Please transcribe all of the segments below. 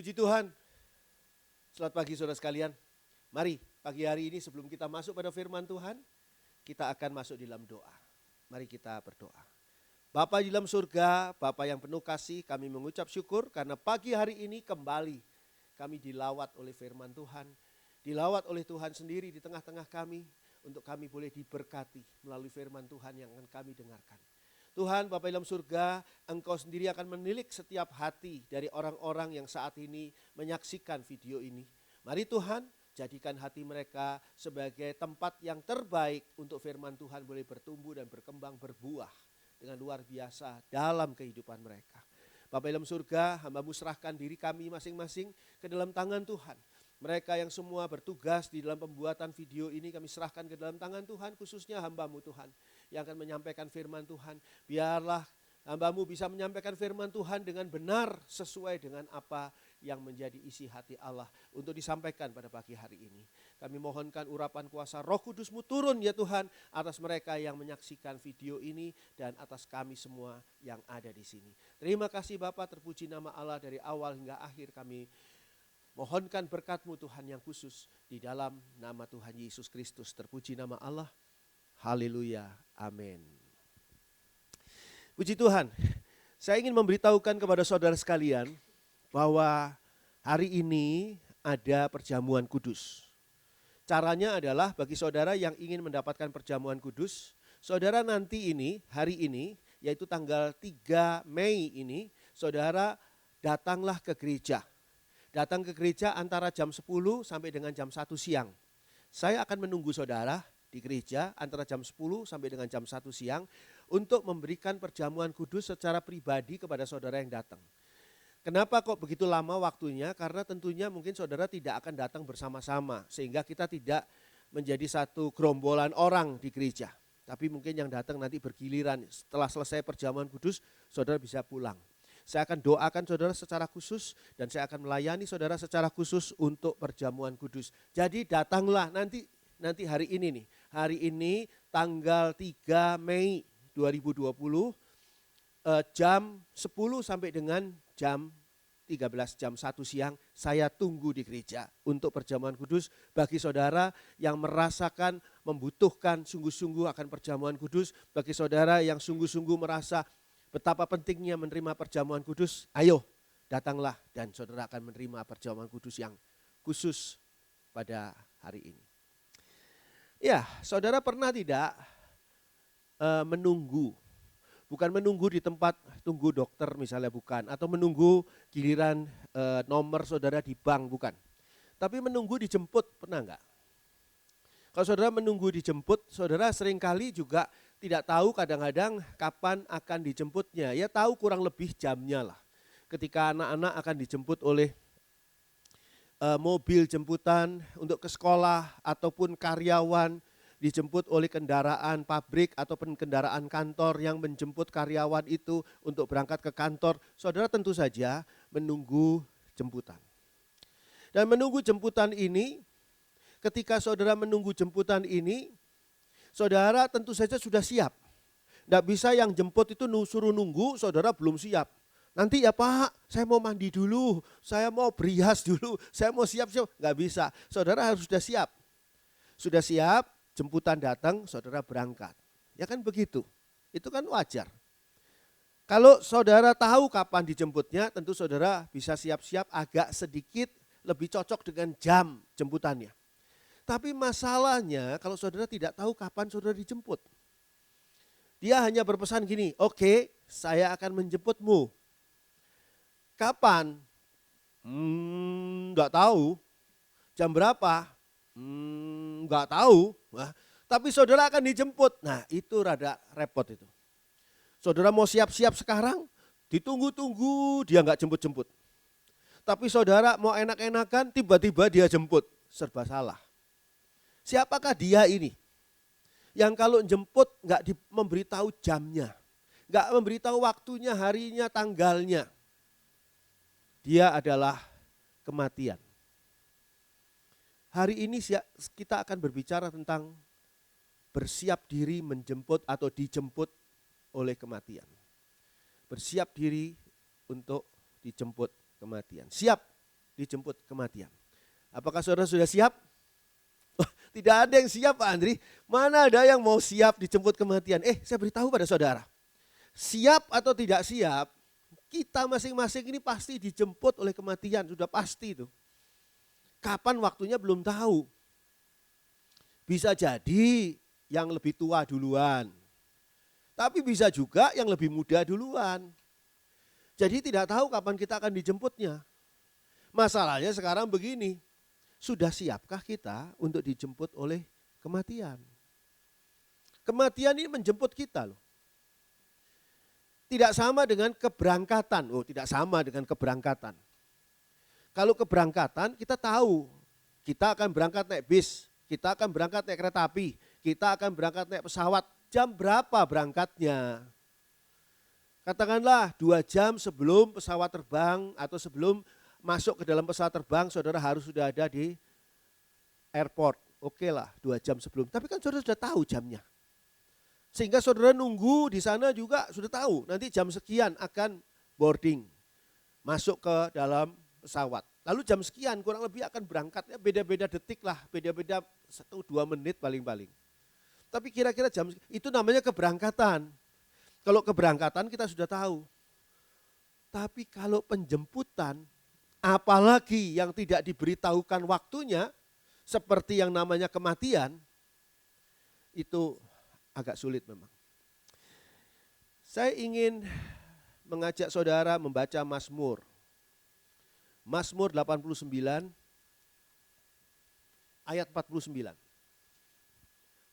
Puji Tuhan, selamat pagi saudara sekalian. Mari pagi hari ini sebelum kita masuk pada firman Tuhan, kita akan masuk di dalam doa. Mari kita berdoa. Bapa di dalam surga, Bapa yang penuh kasih, kami mengucap syukur karena pagi hari ini kembali kami dilawat oleh firman Tuhan. Dilawat oleh Tuhan sendiri di tengah-tengah kami, untuk kami boleh diberkati melalui firman Tuhan yang akan kami dengarkan. Tuhan Bapa dalam surga, Engkau sendiri akan menilik setiap hati dari orang-orang yang saat ini menyaksikan video ini. Mari Tuhan, jadikan hati mereka sebagai tempat yang terbaik untuk firman Tuhan boleh bertumbuh dan berkembang berbuah dengan luar biasa dalam kehidupan mereka. Bapa dalam surga, hamba-Mu serahkan diri kami masing-masing ke dalam tangan Tuhan. Mereka yang semua bertugas di dalam pembuatan video ini kami serahkan ke dalam tangan Tuhan, khususnya hamba-Mu Tuhan yang akan menyampaikan firman Tuhan. Biarlah hamba-Mu bisa menyampaikan firman Tuhan dengan benar sesuai dengan apa yang menjadi isi hati Allah untuk disampaikan pada pagi hari ini. Kami mohonkan urapan kuasa Roh Kudus-Mu turun ya Tuhan atas mereka yang menyaksikan video ini dan atas kami semua yang ada di sini. Terima kasih Bapa, terpuji nama Allah dari awal hingga akhir kami mohonkan berkat-Mu Tuhan yang khusus di dalam nama Tuhan Yesus Kristus. Terpuji nama Allah. Haleluya. Amin. Puji Tuhan. Saya ingin memberitahukan kepada saudara sekalian bahwa hari ini ada perjamuan kudus. Caranya adalah bagi saudara yang ingin mendapatkan perjamuan kudus, saudara nanti ini, hari ini, yaitu tanggal 3 Mei ini, saudara datanglah ke gereja. Datang ke gereja antara jam 10 sampai dengan jam 1 siang. Saya akan menunggu saudara di gereja antara jam 10 sampai dengan jam 1 siang untuk memberikan perjamuan kudus secara pribadi kepada saudara yang datang. Kenapa kok begitu lama waktunya? Karena tentunya mungkin saudara tidak akan datang bersama-sama sehingga kita tidak menjadi satu gerombolan orang di gereja. Tapi mungkin yang datang nanti bergiliran. Setelah selesai perjamuan kudus, saudara bisa pulang. Saya akan doakan saudara secara khusus dan saya akan melayani saudara secara khusus untuk perjamuan kudus. Jadi datanglah nanti hari ini nih. Hari ini tanggal 3 Mei 2020 jam 10 sampai dengan jam 13 jam 1 siang saya tunggu di gereja untuk perjamuan kudus bagi saudara yang merasakan membutuhkan sungguh-sungguh akan perjamuan kudus, bagi saudara yang sungguh-sungguh merasa betapa pentingnya menerima perjamuan kudus, ayo datanglah dan saudara akan menerima perjamuan kudus yang khusus pada hari ini. Ya, saudara pernah tidak menunggu, bukan menunggu di tempat tunggu dokter misalnya bukan, atau menunggu giliran nomor saudara di bank bukan, tapi menunggu dijemput pernah enggak? Kalau saudara menunggu dijemput, saudara seringkali juga tidak tahu kadang-kadang kapan akan dijemputnya. Ya tahu kurang lebih jamnya lah. Ketika anak-anak akan dijemput oleh mobil jemputan untuk ke sekolah ataupun karyawan dijemput oleh kendaraan pabrik ataupun kendaraan kantor yang menjemput karyawan itu untuk berangkat ke kantor. Saudara tentu saja menunggu jemputan. Dan menunggu jemputan ini, ketika saudara menunggu jemputan ini, saudara tentu saja sudah siap. Tidak bisa yang jemput itu suruh nunggu, saudara belum siap. Nanti ya Pak, saya mau mandi dulu, saya mau berias dulu, saya mau siap-siap. Nggak bisa, saudara harus sudah siap. Sudah siap, jemputan datang, saudara berangkat. Ya kan begitu, itu kan wajar. Kalau saudara tahu kapan dijemputnya, tentu saudara bisa siap-siap agak sedikit lebih cocok dengan jam jemputannya. Tapi masalahnya kalau saudara tidak tahu kapan saudara dijemput. Dia hanya berpesan gini, oke, saya akan menjemputmu. Kapan? Enggak tahu. Jam berapa? Enggak tahu. Nah, tapi saudara akan dijemput. Nah itu rada repot itu. Saudara mau siap-siap sekarang, ditunggu-tunggu dia enggak jemput-jemput. Tapi saudara mau enak-enakan, tiba-tiba dia jemput. Serba salah. Siapakah dia ini? Yang kalau jemput enggak memberitahu jamnya, enggak memberitahu waktunya, harinya, tanggalnya. Dia adalah kematian. Hari ini kita akan berbicara tentang bersiap diri menjemput atau dijemput oleh kematian. Bersiap diri untuk dijemput kematian. Siap dijemput kematian. Apakah saudara sudah siap? Tidak ada yang siap Pak Andri. Mana ada yang mau siap dijemput kematian? Saya beritahu pada saudara. Siap atau tidak siap, kita masing-masing ini pasti dijemput oleh kematian. Sudah pasti itu. Kapan waktunya belum tahu. Bisa jadi yang lebih tua duluan. Tapi bisa juga yang lebih muda duluan. Jadi tidak tahu kapan kita akan dijemputnya. Masalahnya sekarang begini, sudah siapkah kita untuk dijemput oleh kematian? Kematian ini menjemput kita loh. Tidak sama dengan keberangkatan. Tidak sama dengan keberangkatan. Kalau keberangkatan kita tahu, kita akan berangkat naik bis, kita akan berangkat naik kereta api, kita akan berangkat naik pesawat. Jam berapa berangkatnya? Katakanlah 2 jam sebelum pesawat terbang atau sebelum masuk ke dalam pesawat terbang, saudara harus sudah ada di airport. Oke lah 2 jam sebelum. Tapi kan saudara sudah tahu jamnya. Sehingga saudara nunggu di sana juga sudah tahu. Nanti jam sekian akan boarding. Masuk ke dalam pesawat. Lalu jam sekian kurang lebih akan berangkat. Beda-beda detik lah. Beda-beda 1-2 menit paling-paling. Tapi kira-kira jam itu namanya keberangkatan. Kalau keberangkatan kita sudah tahu. Tapi kalau penjemputan, apalagi yang tidak diberitahukan waktunya, seperti yang namanya kematian, itu agak sulit memang. Saya ingin mengajak saudara membaca Mazmur. Mazmur 89 ayat 49.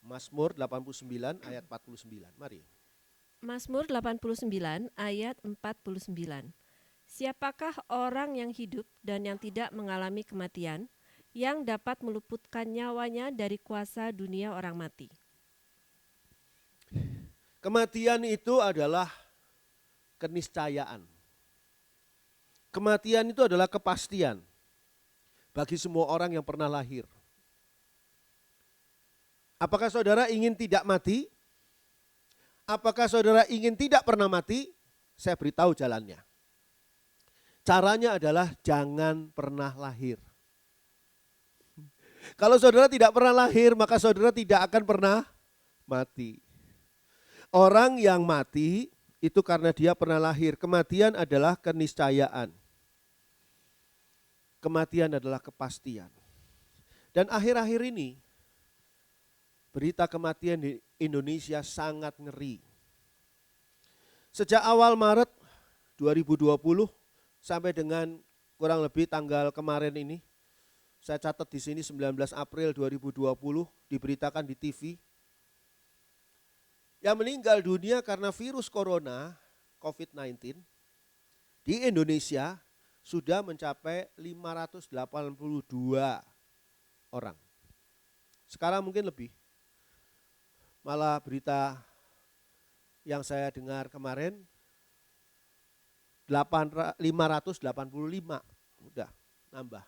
Mazmur 89 ayat 49. Mari. Mazmur 89 ayat 49. Siapakah orang yang hidup dan yang tidak mengalami kematian, yang dapat meluputkan nyawanya dari kuasa dunia orang mati? Kematian itu adalah keniscayaan. Kematian itu adalah kepastian bagi semua orang yang pernah lahir. Apakah saudara ingin tidak mati? Apakah saudara ingin tidak pernah mati? Saya beritahu jalannya. Caranya adalah jangan pernah lahir. Kalau saudara tidak pernah lahir, maka saudara tidak akan pernah mati. Orang yang mati itu karena dia pernah lahir. Kematian adalah keniscayaan. Kematian adalah kepastian. Dan akhir-akhir ini, berita kematian di Indonesia sangat ngeri. Sejak awal Maret 2020 sampai dengan kurang lebih tanggal kemarin ini, saya catat di sini 19 April 2020 diberitakan di TV, yang meninggal dunia karena virus corona COVID-19 di Indonesia sudah mencapai 582 orang. Sekarang mungkin lebih. Malah berita yang saya dengar kemarin 585, udah nambah.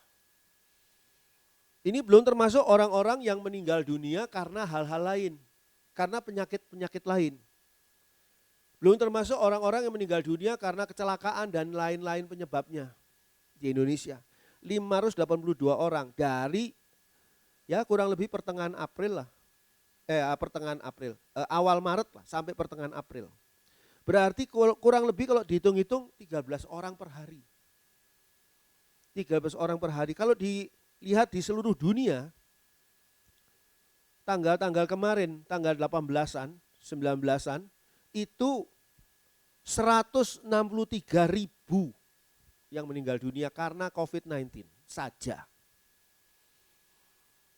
Ini belum termasuk orang-orang yang meninggal dunia karena hal-hal lain, karena penyakit-penyakit lain. Belum termasuk orang-orang yang meninggal dunia karena kecelakaan dan lain-lain penyebabnya di Indonesia. 582 orang dari kurang lebih pertengahan April lah. Awal Maret lah sampai pertengahan April. Berarti kurang lebih kalau dihitung-hitung 13 orang per hari. 13 orang per hari. Kalau dilihat di seluruh dunia, tanggal-tanggal kemarin, tanggal 18-an, 19-an, itu 163.000 yang meninggal dunia karena COVID-19 saja.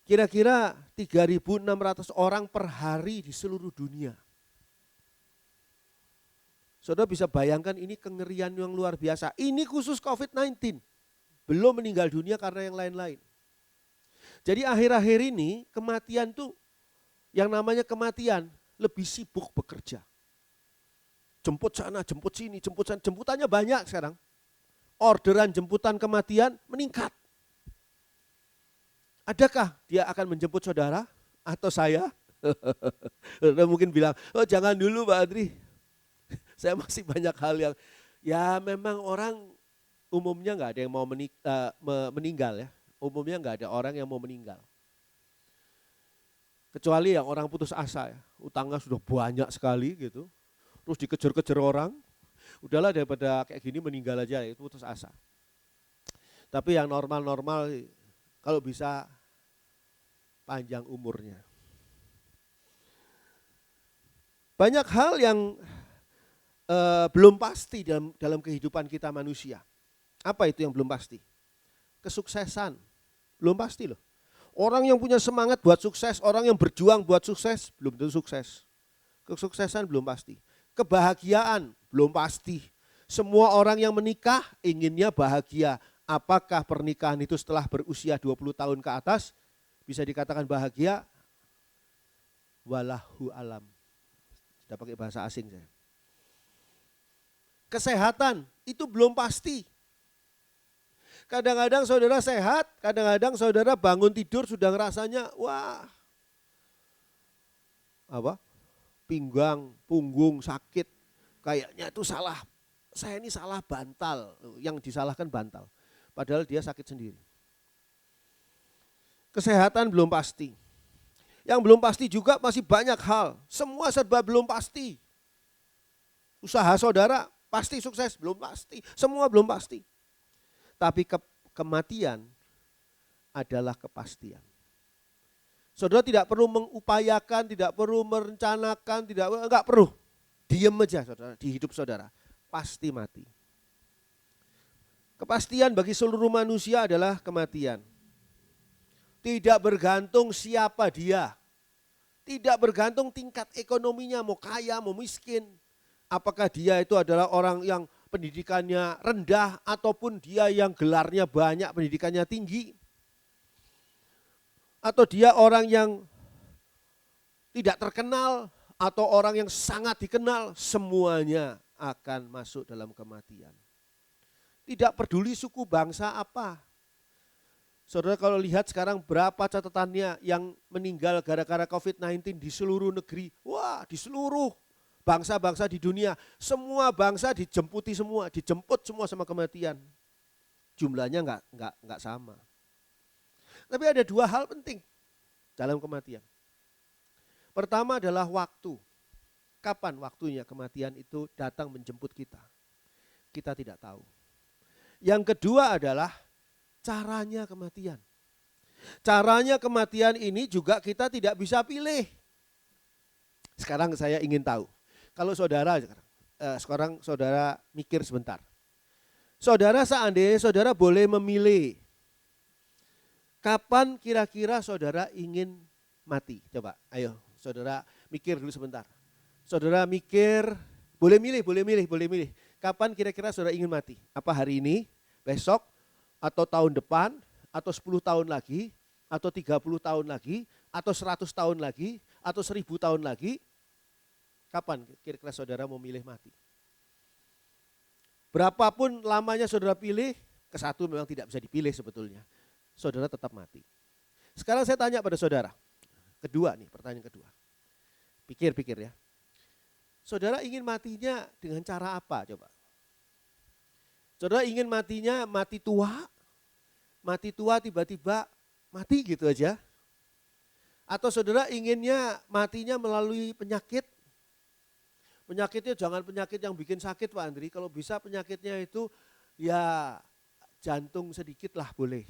Kira-kira 3.600 orang per hari di seluruh dunia. Saudara bisa bayangkan ini kengerian yang luar biasa. Ini khusus COVID-19. Belum meninggal dunia karena yang lain-lain. Jadi akhir-akhir ini kematian tuh, yang namanya kematian lebih sibuk bekerja. Jemput sana, jemput sini, jemput sana. Jemputannya banyak sekarang. Orderan jemputan kematian meningkat. Adakah dia akan menjemput saudara atau saya? Saudara mungkin bilang, oh jangan dulu Pak Adri. Saya masih banyak hal yang, ya memang orang umumnya nggak ada yang mau meninggal ya. Umumnya nggak ada orang yang mau meninggal. Kecuali yang orang putus asa ya, utangnya sudah banyak sekali gitu, terus dikejar-kejar orang, udahlah daripada kayak gini meninggal aja, itu putus asa. Tapi yang normal-normal kalau bisa panjang umurnya. Banyak hal yang belum pasti dalam kehidupan kita manusia. Apa itu yang belum pasti? Kesuksesan, belum pasti loh. Orang yang punya semangat buat sukses, orang yang berjuang buat sukses, belum tentu sukses. Kesuksesan belum pasti. Kebahagiaan belum pasti. Semua orang yang menikah inginnya bahagia. Apakah pernikahan itu setelah berusia 20 tahun ke atas bisa dikatakan bahagia? Wallahu alam. Sudah pakai bahasa asing saya. Kesehatan itu belum pasti. Kadang-kadang saudara sehat, kadang-kadang saudara bangun tidur sudah ngerasanya wah pinggang, punggung sakit. Kayaknya itu salah, saya ini salah bantal, yang disalahkan bantal. Padahal dia sakit sendiri. Kesehatan belum pasti. Yang belum pasti juga masih banyak hal, semua serba belum pasti. Usaha saudara pasti sukses, belum pasti, semua belum pasti. Tapi kematian adalah kepastian. Saudara tidak perlu mengupayakan, tidak perlu merencanakan, enggak perlu. Diam aja saudara, di hidup saudara, pasti mati. Kepastian bagi seluruh manusia adalah kematian. Tidak bergantung siapa dia. Tidak bergantung tingkat ekonominya, mau kaya, mau miskin. Apakah dia itu adalah orang yang pendidikannya rendah ataupun dia yang gelarnya banyak, pendidikannya tinggi. Atau dia orang yang tidak terkenal atau orang yang sangat dikenal, semuanya akan masuk dalam kematian. Tidak peduli suku bangsa apa. Saudara kalau lihat sekarang berapa catatannya yang meninggal gara-gara COVID-19 di seluruh negeri. Wah, di seluruh bangsa-bangsa di dunia, semua bangsa dijemput semua sama kematian. Jumlahnya enggak sama. Tapi ada dua hal penting dalam kematian. Pertama adalah waktu. Kapan waktunya kematian itu datang menjemput kita? Kita tidak tahu. Yang kedua adalah caranya kematian. Caranya kematian ini juga kita tidak bisa pilih. Sekarang saya ingin tahu. Kalau saudara, sekarang saudara mikir sebentar. Saudara seandainya saudara boleh memilih, kapan kira-kira saudara ingin mati? Coba, ayo saudara mikir dulu sebentar. Saudara mikir, boleh milih. Kapan kira-kira saudara ingin mati? Apa hari ini, besok, atau tahun depan, atau 10 tahun lagi, atau 30 tahun lagi, atau 100 tahun lagi, atau 1000 tahun lagi? Kapan kira-kira saudara mau milih mati? Berapapun lamanya saudara pilih, ke satu memang tidak bisa dipilih sebetulnya. Saudara tetap mati. Sekarang saya tanya pada saudara. Kedua nih, pertanyaan kedua. Pikir-pikir ya. Saudara ingin matinya dengan cara apa coba? Saudara ingin matinya mati tua? Mati tua tiba-tiba mati gitu aja? Atau saudara inginnya matinya melalui penyakit? Penyakitnya jangan penyakit yang bikin sakit Pak Andri, kalau bisa penyakitnya itu ya jantung sedikit lah boleh.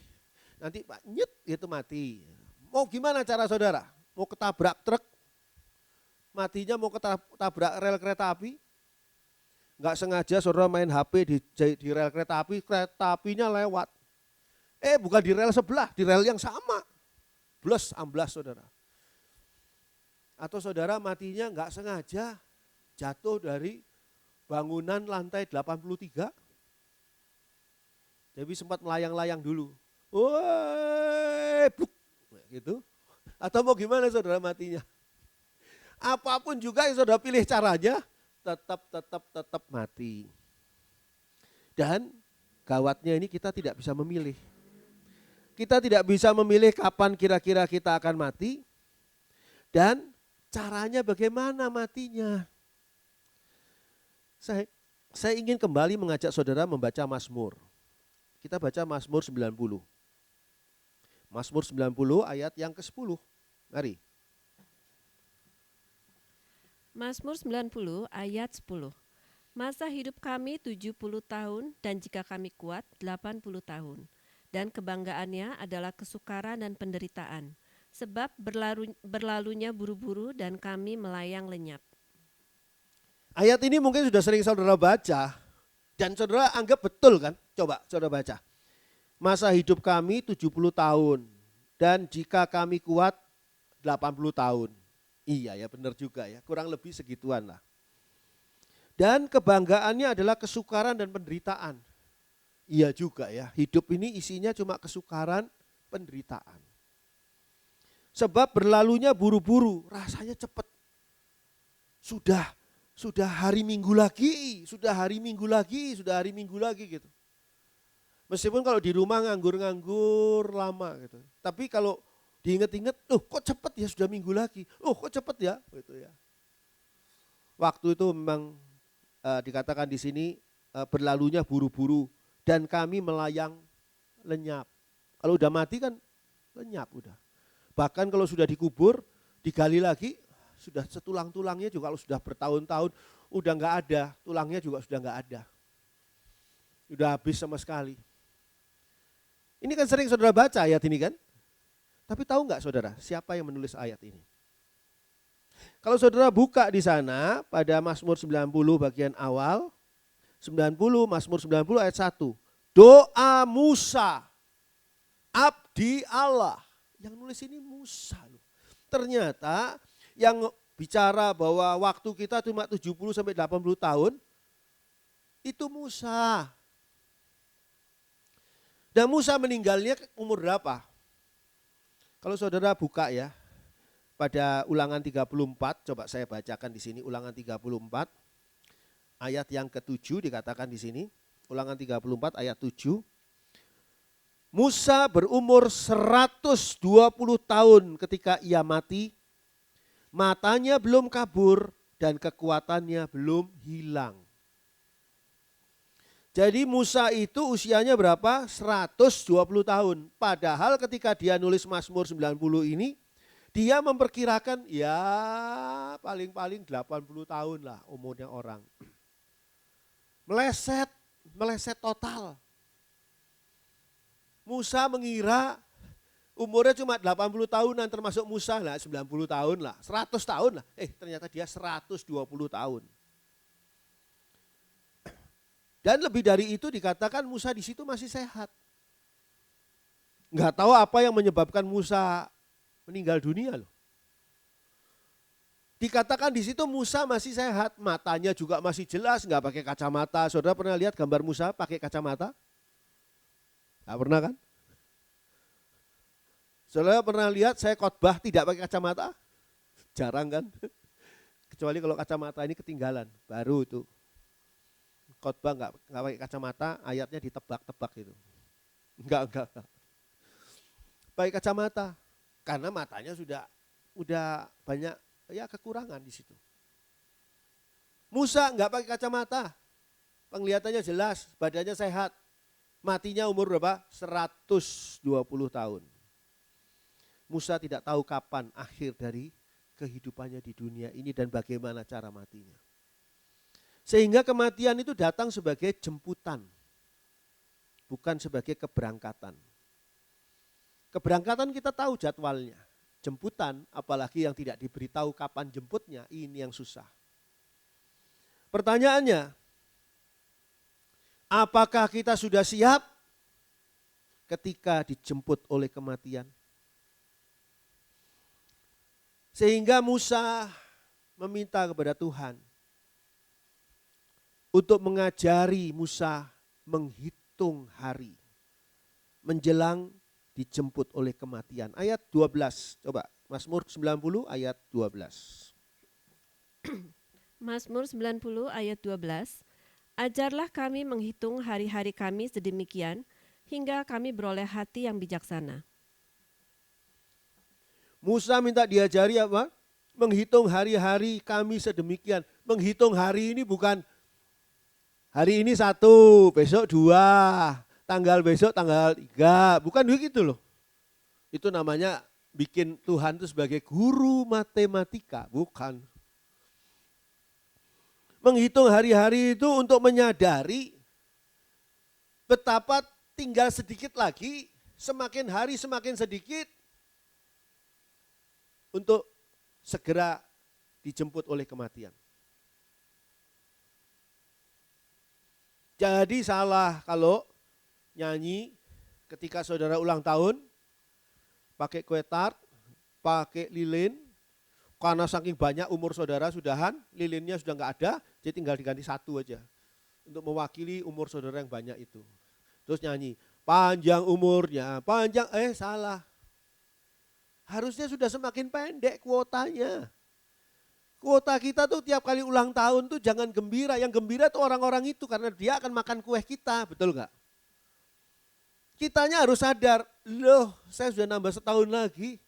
Nanti Pak nyet itu mati. Mau gimana cara saudara? Mau ketabrak truk? Matinya mau ketabrak rel kereta api? Enggak sengaja saudara main HP di rel kereta apinya lewat. Bukan di rel sebelah, di rel yang sama. Amblas saudara. Atau saudara matinya enggak sengaja jatuh dari bangunan lantai 83. Jadi sempat melayang-layang dulu. Woi, gitu. Atau mau gimana saudara matinya? Apapun juga yang saudara pilih caranya, tetap mati. Dan gawatnya ini kita tidak bisa memilih. Kita tidak bisa memilih kapan kira-kira kita akan mati dan caranya bagaimana matinya. Saya ingin kembali mengajak saudara membaca Mazmur. Kita baca Mazmur 90. Mazmur 90 ayat yang ke-10. Mari. Mazmur 90 ayat 10. Masa hidup kami 70 tahun dan jika kami kuat 80 tahun. Dan kebanggaannya adalah kesukaran dan penderitaan. Sebab berlalunya buru-buru dan kami melayang lenyap. Ayat ini mungkin sudah sering saudara baca. Dan saudara anggap betul kan? Coba saudara baca. Masa hidup kami 70 tahun. Dan jika kami kuat 80 tahun. Iya ya benar juga ya. Kurang lebih segituan lah. Dan kebanggaannya adalah kesukaran dan penderitaan. Iya juga ya. Hidup ini isinya cuma kesukaran, penderitaan. Sebab berlalunya buru-buru. Rasanya cepat. Sudah hari Minggu lagi, sudah hari Minggu lagi gitu. Meskipun kalau di rumah nganggur lama gitu. Tapi kalau diinget-inget, kok cepet ya sudah Minggu lagi. Kok cepet ya gitu ya. Waktu itu memang dikatakan di sini berlalunya buru-buru dan kami melayang lenyap. Kalau udah mati kan lenyap udah. Bahkan kalau sudah dikubur, digali lagi, sudah setulang-tulangnya juga kalau sudah bertahun-tahun udah nggak ada, tulangnya juga sudah nggak ada. Udah habis sama sekali. Ini kan sering saudara baca ayat ini kan? Tapi tahu nggak saudara, siapa yang menulis ayat ini? Kalau saudara buka di sana pada Mazmur 90 bagian awal, Mazmur 90 ayat 1. Doa Musa, abdi Allah. Yang nulis ini Musa loh. Ternyata yang bicara bahwa waktu kita cuma 70 sampai 80 tahun, itu Musa. Dan Musa meninggalnya umur berapa? Kalau saudara buka ya, pada Ulangan 34, coba saya bacakan di sini Ulangan 34, ayat yang ke-7 dikatakan di sini, Ulangan 34 ayat 7. Musa berumur 120 tahun ketika ia mati, matanya belum kabur dan kekuatannya belum hilang. Jadi Musa itu usianya berapa? 120 tahun. Padahal ketika dia nulis Mazmur 90 ini, dia memperkirakan ya paling-paling 80 tahun lah umurnya orang. Meleset total. Musa mengira umurnya cuma 80 tahunan termasuk Musa lah 90 tahun lah, 100 tahun lah. Ternyata dia 120 tahun. Dan lebih dari itu dikatakan Musa di situ masih sehat. Enggak tahu apa yang menyebabkan Musa meninggal dunia loh. Dikatakan di situ Musa masih sehat, matanya juga masih jelas, enggak pakai kacamata. Saudara pernah lihat gambar Musa pakai kacamata? Enggak pernah kan? Saudara pernah lihat saya khotbah tidak pakai kacamata? Jarang kan? Kecuali kalau kacamata ini ketinggalan, baru itu. Khotbah enggak pakai kacamata, ayatnya ditebak-tebak itu. Enggak. Pakai kacamata karena matanya udah banyak ya kekurangan di situ. Musa enggak pakai kacamata. Penglihatannya jelas, badannya sehat. Matinya umur berapa? 120 tahun. Musa tidak tahu kapan akhir dari kehidupannya di dunia ini dan bagaimana cara matinya. Sehingga kematian itu datang sebagai jemputan, bukan sebagai keberangkatan. Keberangkatan kita tahu jadwalnya, jemputan apalagi yang tidak diberitahu kapan jemputnya, ini yang susah. Pertanyaannya, apakah kita sudah siap ketika dijemput oleh kematian? Sehingga Musa meminta kepada Tuhan untuk mengajari Musa menghitung hari menjelang dijemput oleh kematian. Ayat 12, coba Mazmur 90 ayat 12. Mazmur 90 ayat 12. Ajarlah kami menghitung hari-hari kami sedemikian hingga kami beroleh hati yang bijaksana. Musa minta diajari apa? Menghitung hari-hari kami sedemikian. Menghitung hari ini bukan hari ini 1, besok 2, tanggal besok tanggal 3. Bukan begitu loh. Itu namanya bikin Tuhan itu sebagai guru matematika, bukan. Menghitung hari-hari itu untuk menyadari betapa tinggal sedikit lagi, semakin hari semakin sedikit untuk segera dijemput oleh kematian. Jadi salah kalau nyanyi ketika saudara ulang tahun, pakai kue tart, pakai lilin, karena saking banyak umur saudara sudahan, lilinnya sudah enggak ada, jadi tinggal diganti satu aja. Untuk mewakili umur saudara yang banyak itu. Terus nyanyi, panjang umurnya, panjang, salah. Harusnya sudah semakin pendek kuotanya. Kuota kita tuh tiap kali ulang tahun tuh jangan gembira, yang gembira tuh orang-orang itu karena dia akan makan kue kita, betul enggak? Kitanya harus sadar, loh saya sudah nambah setahun lagi.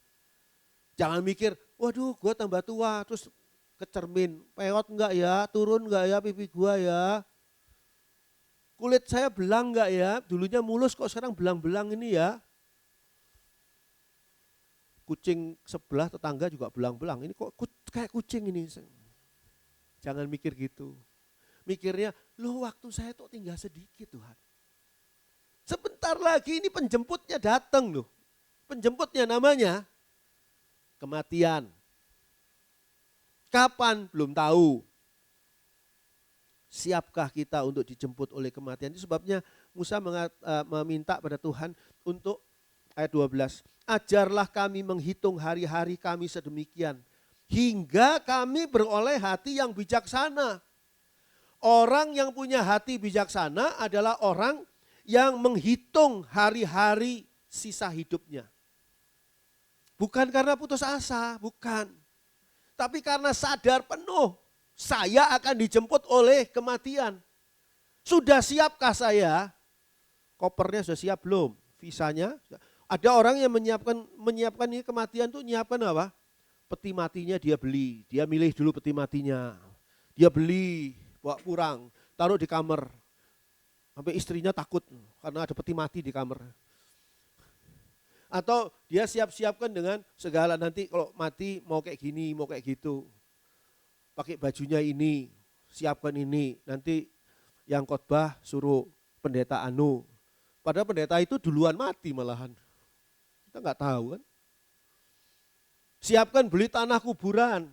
Jangan mikir, waduh gue tambah tua, terus ke cermin, peot enggak ya, turun enggak ya pipi gue ya. Kulit saya belang enggak ya, dulunya mulus kok sekarang belang-belang ini ya. Kucing sebelah tetangga juga belang-belang, ini kok kayak kucing ini. Jangan mikir gitu. Mikirnya, loh waktu saya tuh tinggal sedikit Tuhan. Sebentar lagi ini penjemputnya datang loh. Penjemputnya namanya kematian. Kapan? Belum tahu. Siapkah kita untuk dijemput oleh kematian? Itu sebabnya Musa meminta pada Tuhan untuk ayat 12. Ajarlah kami menghitung hari-hari kami sedemikian. Hingga kami beroleh hati yang bijaksana. Orang yang punya hati bijaksana adalah orang yang menghitung hari-hari sisa hidupnya. Bukan karena putus asa, bukan. Tapi karena sadar penuh, saya akan dijemput oleh kematian. Sudah siapkah saya? Kopernya sudah siap belum? Visanya? Ada orang yang menyiapkan ini kematian tuh nyiapkan apa? Peti matinya dia beli, dia milih dulu peti matinya. Dia beli, bawa pulang, taruh di kamar. Sampai istrinya takut karena ada peti mati di kamar. Atau dia siap-siapkan dengan segala nanti kalau mati mau kayak gini, mau kayak gitu. Pakai bajunya ini, siapkan ini. Nanti yang khotbah suruh pendeta anu. Padahal pendeta itu duluan mati malahan. Kita nggak tahu kan. Siapkan beli tanah kuburan.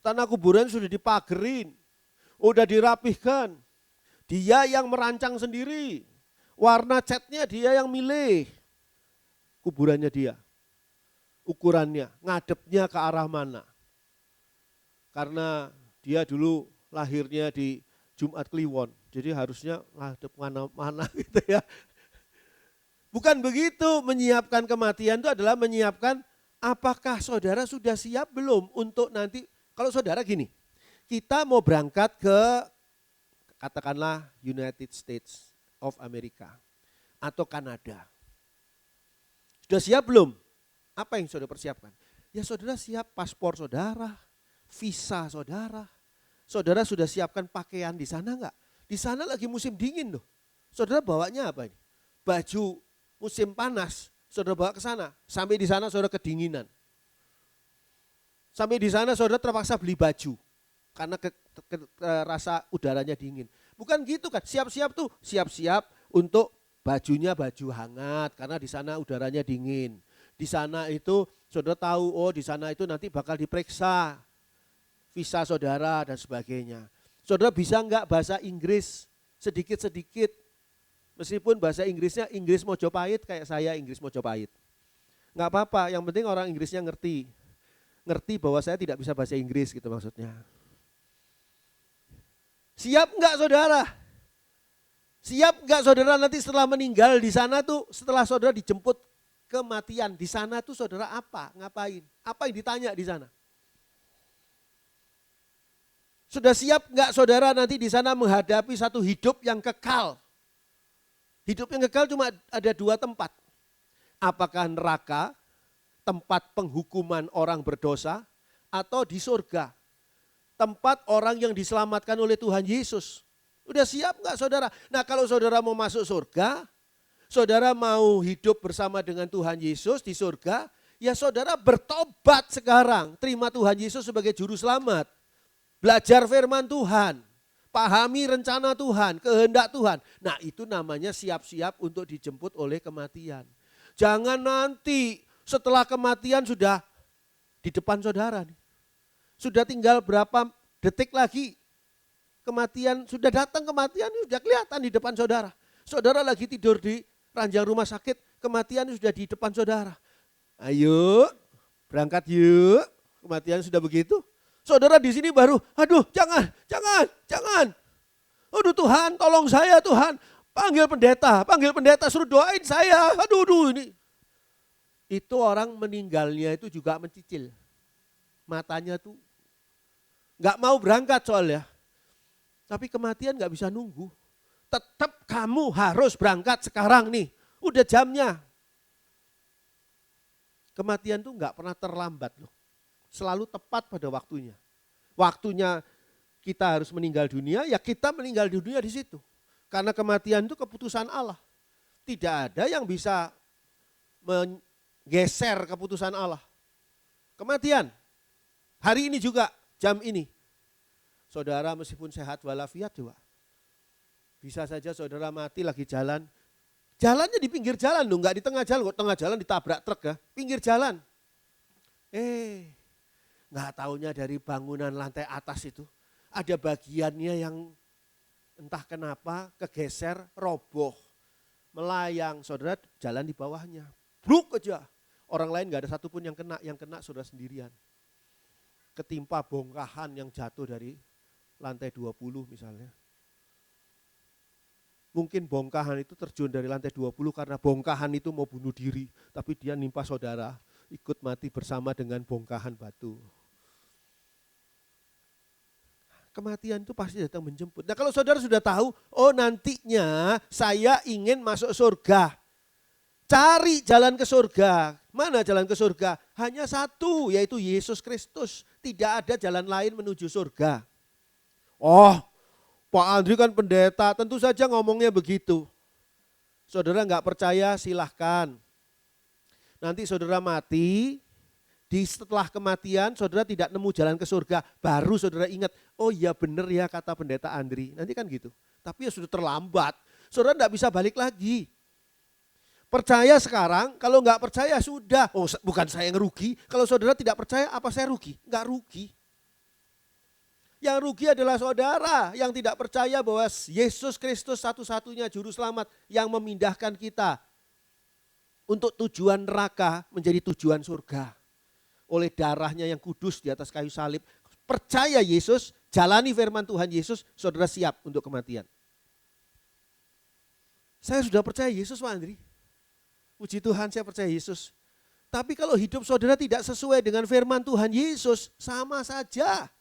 Tanah kuburan sudah dipagerin, udah dirapihkan. Dia yang merancang sendiri. Warna catnya dia yang milih. Kuburannya dia. Ukurannya, ngadepnya ke arah mana. Karena dia dulu lahirnya di Jumat Kliwon. Jadi harusnya ngadep mana-mana gitu ya. Bukan begitu, menyiapkan kematian itu adalah menyiapkan apakah saudara sudah siap belum untuk nanti. Kalau saudara gini, kita mau berangkat ke katakanlah United States of America atau Kanada. Sudah siap belum? Apa yang saudara persiapkan? Ya saudara siap paspor saudara, visa saudara. Saudara sudah siapkan pakaian di sana enggak? Di sana lagi musim dingin loh. Saudara bawanya apa ini? Baju musim panas, saudara bawa ke sana. Sampai di sana saudara kedinginan. Sampai di sana saudara terpaksa beli baju. Karena rasa udaranya dingin. Bukan gitu kan, siap-siap tuh, siap-siap untuk bajunya baju hangat karena di sana udaranya dingin. Di sana itu saudara tahu, oh di sana itu nanti bakal diperiksa visa saudara dan sebagainya. Saudara bisa enggak bahasa Inggris sedikit-sedikit, meskipun bahasa Inggrisnya Inggris Mojopahit kayak saya Inggris Mojopahit. Enggak apa-apa, yang penting orang Inggrisnya ngerti. Ngerti bahwa saya tidak bisa bahasa Inggris gitu maksudnya. Siap enggak saudara? Siap enggak saudara nanti setelah meninggal di sana tuh, setelah saudara dijemput kematian, di sana tuh saudara apa? Ngapain? Apa yang ditanya di sana? Sudah siap enggak saudara nanti di sana menghadapi satu hidup yang kekal? Hidup yang kekal cuma ada dua tempat. Apakah neraka, tempat penghukuman orang berdosa, atau di surga, tempat orang yang diselamatkan oleh Tuhan Yesus. Udah siap enggak saudara? Nah kalau saudara mau masuk surga, saudara mau hidup bersama dengan Tuhan Yesus di surga, ya saudara bertobat sekarang. Terima Tuhan Yesus sebagai juru selamat. Belajar firman Tuhan. Pahami rencana Tuhan, kehendak Tuhan. Nah itu namanya siap-siap untuk dijemput oleh kematian. Jangan nanti setelah kematian sudah di depan saudara. Sudah tinggal berapa detik lagi. Kematian, sudah datang kematian, sudah kelihatan di depan saudara. Saudara lagi tidur di ranjang rumah sakit, kematian sudah di depan saudara. Ayo, berangkat yuk. Kematian sudah begitu. Saudara di sini baru, aduh jangan. Aduh Tuhan, tolong saya Tuhan. Panggil pendeta suruh doain saya. Aduh ini. Itu orang meninggalnya itu juga mencicil. Matanya tuh nggak mau berangkat soalnya. Tapi kematian nggak bisa nunggu. Tetap kamu harus berangkat sekarang nih. Udah jamnya. Kematian tuh nggak pernah terlambat loh. Selalu tepat pada waktunya. Waktunya kita harus meninggal dunia, ya kita meninggal dunia di situ. Karena kematian itu keputusan Allah. Tidak ada yang bisa menggeser keputusan Allah. Kematian. Hari ini juga, jam ini. Saudara meskipun sehat walafiat juga. Bisa saja saudara mati lagi jalan. Jalannya di pinggir jalan loh, enggak di tengah jalan. Kok tengah jalan ditabrak truk ya, pinggir jalan. Enggak taunya dari bangunan lantai atas itu. Ada bagiannya yang entah kenapa kegeser, roboh. Melayang, saudara jalan di bawahnya. Bruk aja. Orang lain enggak ada satupun yang kena saudara sendirian. Ketimpa bongkahan yang jatuh dari lantai 20 misalnya. Mungkin bongkahan itu terjun dari lantai 20 karena bongkahan itu mau bunuh diri. Tapi dia nimpa saudara, ikut mati bersama dengan bongkahan batu. Kematian itu pasti datang menjemput. Nah kalau saudara sudah tahu, oh nantinya saya ingin masuk surga. Cari jalan ke surga. Mana jalan ke surga? Hanya satu, yaitu Yesus Kristus. Tidak ada jalan lain menuju surga. Oh, Pak Andri kan pendeta, tentu saja ngomongnya begitu. Saudara nggak percaya silahkan. Nanti saudara mati, setelah kematian saudara tidak nemu jalan ke surga. Baru saudara ingat, oh iya benar ya kata pendeta Andri. Nanti kan gitu. Tapi ya sudah terlambat, saudara nggak bisa balik lagi. Percaya sekarang, kalau nggak percaya sudah. Oh bukan saya yang rugi, kalau saudara tidak percaya apa saya rugi? Nggak rugi. Yang rugi adalah saudara yang tidak percaya bahwa Yesus Kristus satu-satunya juru selamat yang memindahkan kita untuk tujuan neraka menjadi tujuan surga. Oleh darahnya yang kudus di atas kayu salib. Percaya Yesus, jalani firman Tuhan Yesus, saudara siap untuk kematian. Saya sudah percaya Yesus Pak Andri. Puji Tuhan saya percaya Yesus. Tapi kalau hidup saudara tidak sesuai dengan firman Tuhan Yesus, sama saja.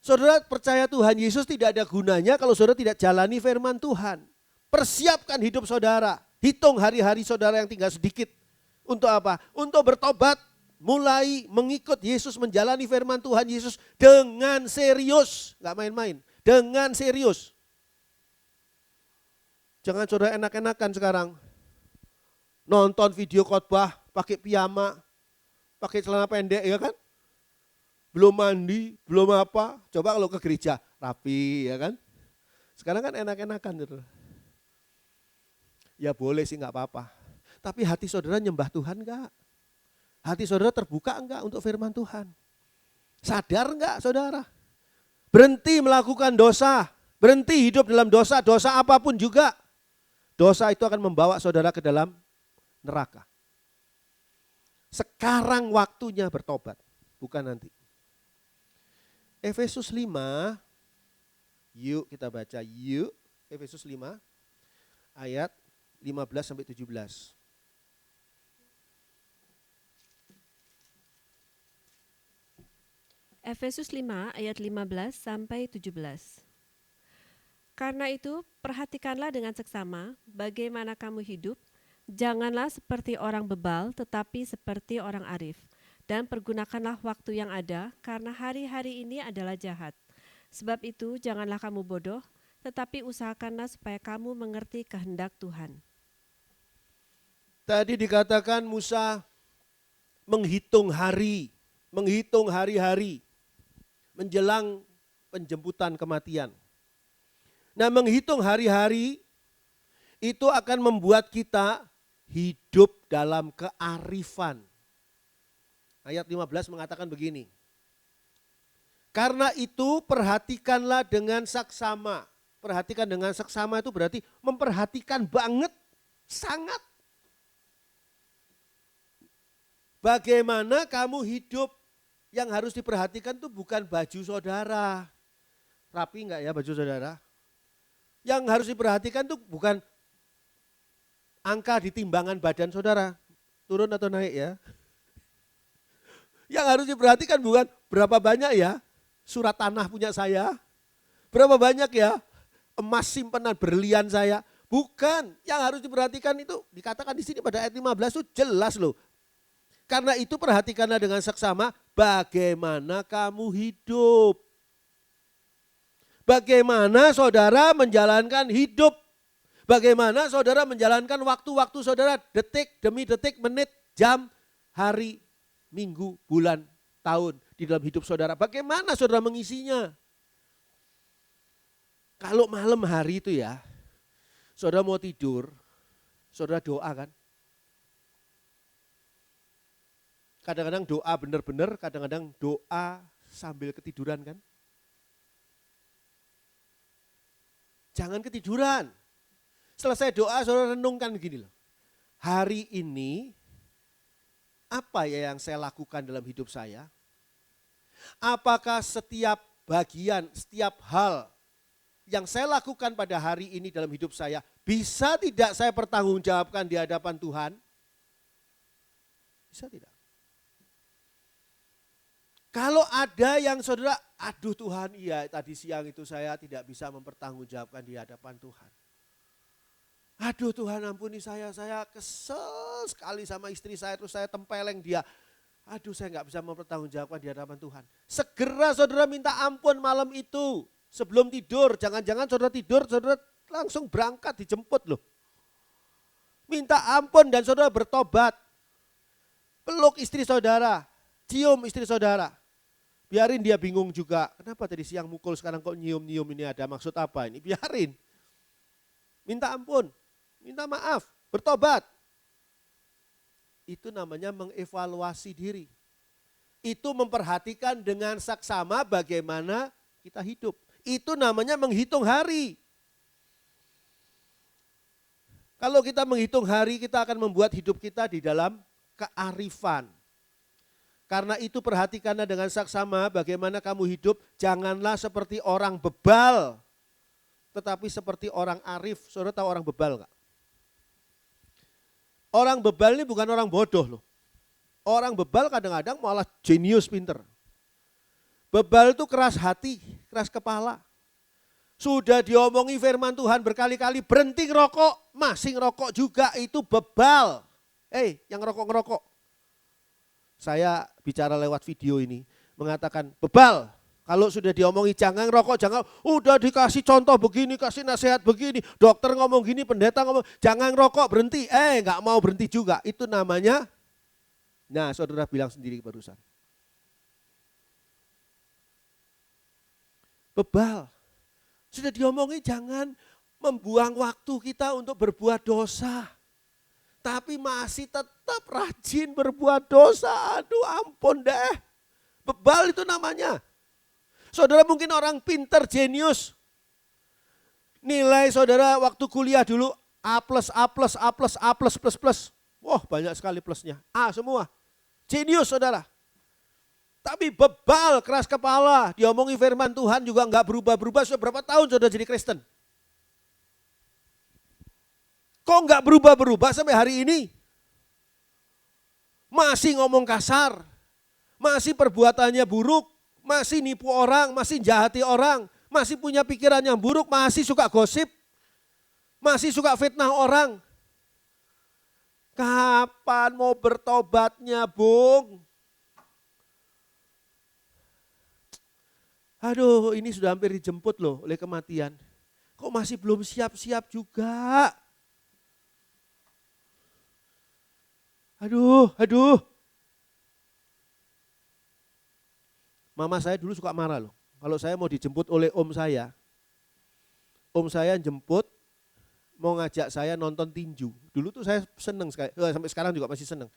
Saudara percaya Tuhan Yesus tidak ada gunanya kalau saudara tidak jalani firman Tuhan. Persiapkan hidup saudara. Hitung hari-hari saudara yang tinggal sedikit. Untuk apa? Untuk bertobat. Mulai mengikut Yesus, menjalani firman Tuhan Yesus dengan serius. Gak main-main. Dengan serius. Jangan saudara enak-enakan sekarang. Nonton video khotbah pakai piyama, pakai celana pendek ya kan? Belum mandi, belum apa. Coba kalau ke gereja, rapi ya kan. Sekarang kan enak-enakan gitu. Ya boleh sih gak apa-apa. Tapi hati saudara nyembah Tuhan enggak? Hati saudara terbuka enggak untuk firman Tuhan? Sadar enggak saudara? Berhenti melakukan dosa. Berhenti hidup dalam dosa. Dosa apapun juga. Dosa itu akan membawa saudara ke dalam neraka. Sekarang waktunya bertobat. Bukan nanti. Efesus 5, yuk kita baca yuk. Efesus 5 ayat 15 sampai 17. Efesus 5 ayat 15 sampai 17. Karena itu perhatikanlah dengan seksama bagaimana kamu hidup. Janganlah seperti orang bebal tetapi seperti orang arif. Dan pergunakanlah waktu yang ada karena hari-hari ini adalah jahat. Sebab itu janganlah kamu bodoh, tetapi usahakanlah supaya kamu mengerti kehendak Tuhan. Tadi dikatakan Musa menghitung hari-hari menjelang penjemputan kematian. Nah, menghitung hari-hari itu akan membuat kita hidup dalam kearifan. Ayat 15 mengatakan begini. Karena itu perhatikanlah dengan saksama. Perhatikan dengan saksama itu berarti memperhatikan banget, sangat. Bagaimana kamu hidup? Yang harus diperhatikan itu bukan baju saudara. Rapi enggak ya baju saudara? Yang harus diperhatikan itu bukan angka di timbangan badan saudara. Turun atau naik ya? Yang harus diperhatikan bukan berapa banyak ya surat tanah punya saya. Berapa banyak ya emas simpanan berlian saya. Bukan, yang harus diperhatikan itu dikatakan di sini pada ayat 15 itu jelas loh. Karena itu perhatikanlah dengan saksama bagaimana kamu hidup. Bagaimana saudara menjalankan hidup. Bagaimana saudara menjalankan waktu-waktu saudara detik demi detik, menit, jam, hari, minggu, bulan, tahun di dalam hidup saudara. Bagaimana saudara mengisinya? Kalau malam hari itu ya, saudara mau tidur, saudara doa kan? Kadang-kadang doa benar-benar, kadang-kadang doa sambil ketiduran kan? Jangan ketiduran. Selesai doa saudara renungkan begini loh. Hari ini apa ya yang saya lakukan dalam hidup saya? Apakah setiap bagian, setiap hal yang saya lakukan pada hari ini dalam hidup saya bisa tidak saya pertanggungjawabkan di hadapan Tuhan? Bisa tidak? Kalau ada yang saudara, aduh Tuhan, iya tadi siang itu saya tidak bisa mempertanggungjawabkan di hadapan Tuhan. Aduh Tuhan ampuni saya kesel sekali sama istri saya, terus saya tempeleng dia. Aduh saya nggak bisa mempertanggungjawabkan di hadapan Tuhan. Segera saudara minta ampun malam itu. Sebelum tidur, jangan-jangan saudara tidur, saudara langsung berangkat dijemput loh. Minta ampun dan saudara bertobat. Peluk istri saudara, cium istri saudara. Biarin dia bingung juga, kenapa tadi siang mukul sekarang kok nyium-nyium, ini ada maksud apa ini, biarin. Minta ampun, minta maaf, bertobat. Itu namanya mengevaluasi diri. Itu memperhatikan dengan saksama bagaimana kita hidup. Itu namanya menghitung hari. Kalau kita menghitung hari, kita akan membuat hidup kita di dalam kearifan. Karena itu perhatikanlah dengan saksama bagaimana kamu hidup, janganlah seperti orang bebal, tetapi seperti orang arif. Saudara tahu orang bebal enggak? Orang bebal ini bukan orang bodoh loh. Orang bebal kadang-kadang malah jenius pinter. Bebal itu keras hati, keras kepala. Sudah diomongi firman Tuhan berkali-kali, berhenti ngerokok, masih ngerokok juga, itu bebal. Yang ngerokok-ngerokok. Saya bicara lewat video ini, mengatakan bebal. Kalau sudah diomongi jangan rokok, jangan, udah dikasih contoh begini, kasih nasihat begini, dokter ngomong gini, pendeta ngomong, jangan rokok, berhenti. Nggak mau berhenti juga. Itu namanya, nah saudara bilang sendiri barusan. Bebal. Sudah diomongi jangan membuang waktu kita untuk berbuat dosa. Tapi masih tetap rajin berbuat dosa. Aduh ampun deh. Bebal itu namanya. Saudara mungkin orang pinter, jenius. Nilai saudara waktu kuliah dulu A+, plus. Wah banyak sekali plusnya. A semua. Jenius saudara. Tapi bebal, keras kepala. Diomongi firman Tuhan juga enggak berubah-berubah. Sudah berapa tahun saudara jadi Kristen? Kok enggak berubah-berubah sampai hari ini? Masih ngomong kasar, masih perbuatannya buruk, masih nipu orang, masih jahati orang, masih punya pikiran yang buruk, masih suka gosip, masih suka fitnah orang. Kapan mau bertobatnya, Bung? Aduh, ini sudah hampir dijemput loh oleh kematian. Kok masih belum siap-siap juga? Aduh. Mama saya dulu suka marah loh. Kalau saya mau dijemput oleh om saya jemput mau ngajak saya nonton tinju. Dulu tuh saya seneng sekali, sampai sekarang juga masih seneng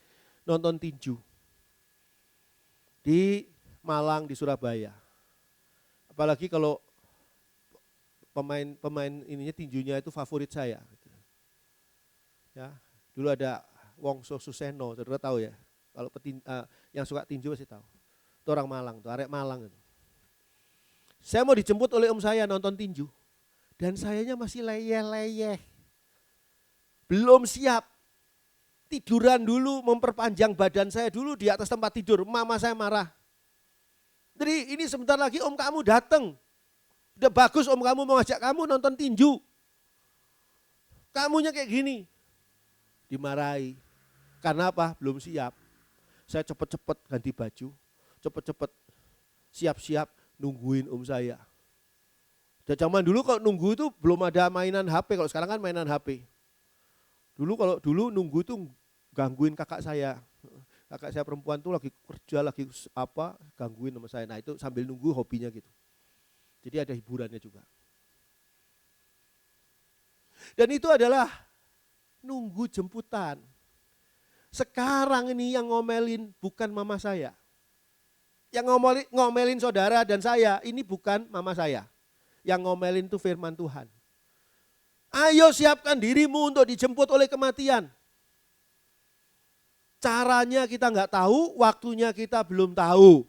nonton tinju. Di Malang, di Surabaya. Apalagi kalau pemain ininya tinjunya itu favorit saya. Ya, dulu ada Wongso Suseno, saudara tahu ya. Kalau yang suka tinju pasti tahu. Itu orang Malang, tuh arek Malang itu. Saya mau dijemput oleh om saya nonton tinju. Dan sayanya masih leyeh-leyeh. Belum siap. Tiduran dulu, memperpanjang badan saya dulu di atas tempat tidur. Mama saya marah. Jadi ini sebentar lagi om kamu datang. Udah bagus om kamu mau ngajak kamu nonton tinju. Kamunya kayak gini. Dimarahi. Karena apa? Belum siap. Saya cepet-cepet ganti baju. Cepet-cepet siap-siap nungguin om saya. Dan zaman dulu kalau nunggu itu belum ada mainan HP, kalau sekarang kan mainan HP. Kalau dulu nunggu itu gangguin kakak saya. Kakak saya perempuan tuh lagi kerja, lagi gangguin sama saya. Nah itu sambil nunggu hobinya gitu. Jadi ada hiburannya juga. Dan itu adalah nunggu jemputan. Sekarang ini yang ngomelin bukan mama saya. Yang ngomelin saudara dan saya, ini bukan mama saya. Yang ngomelin itu firman Tuhan. Ayo siapkan dirimu untuk dijemput oleh kematian. Caranya kita nggak tahu, waktunya kita belum tahu.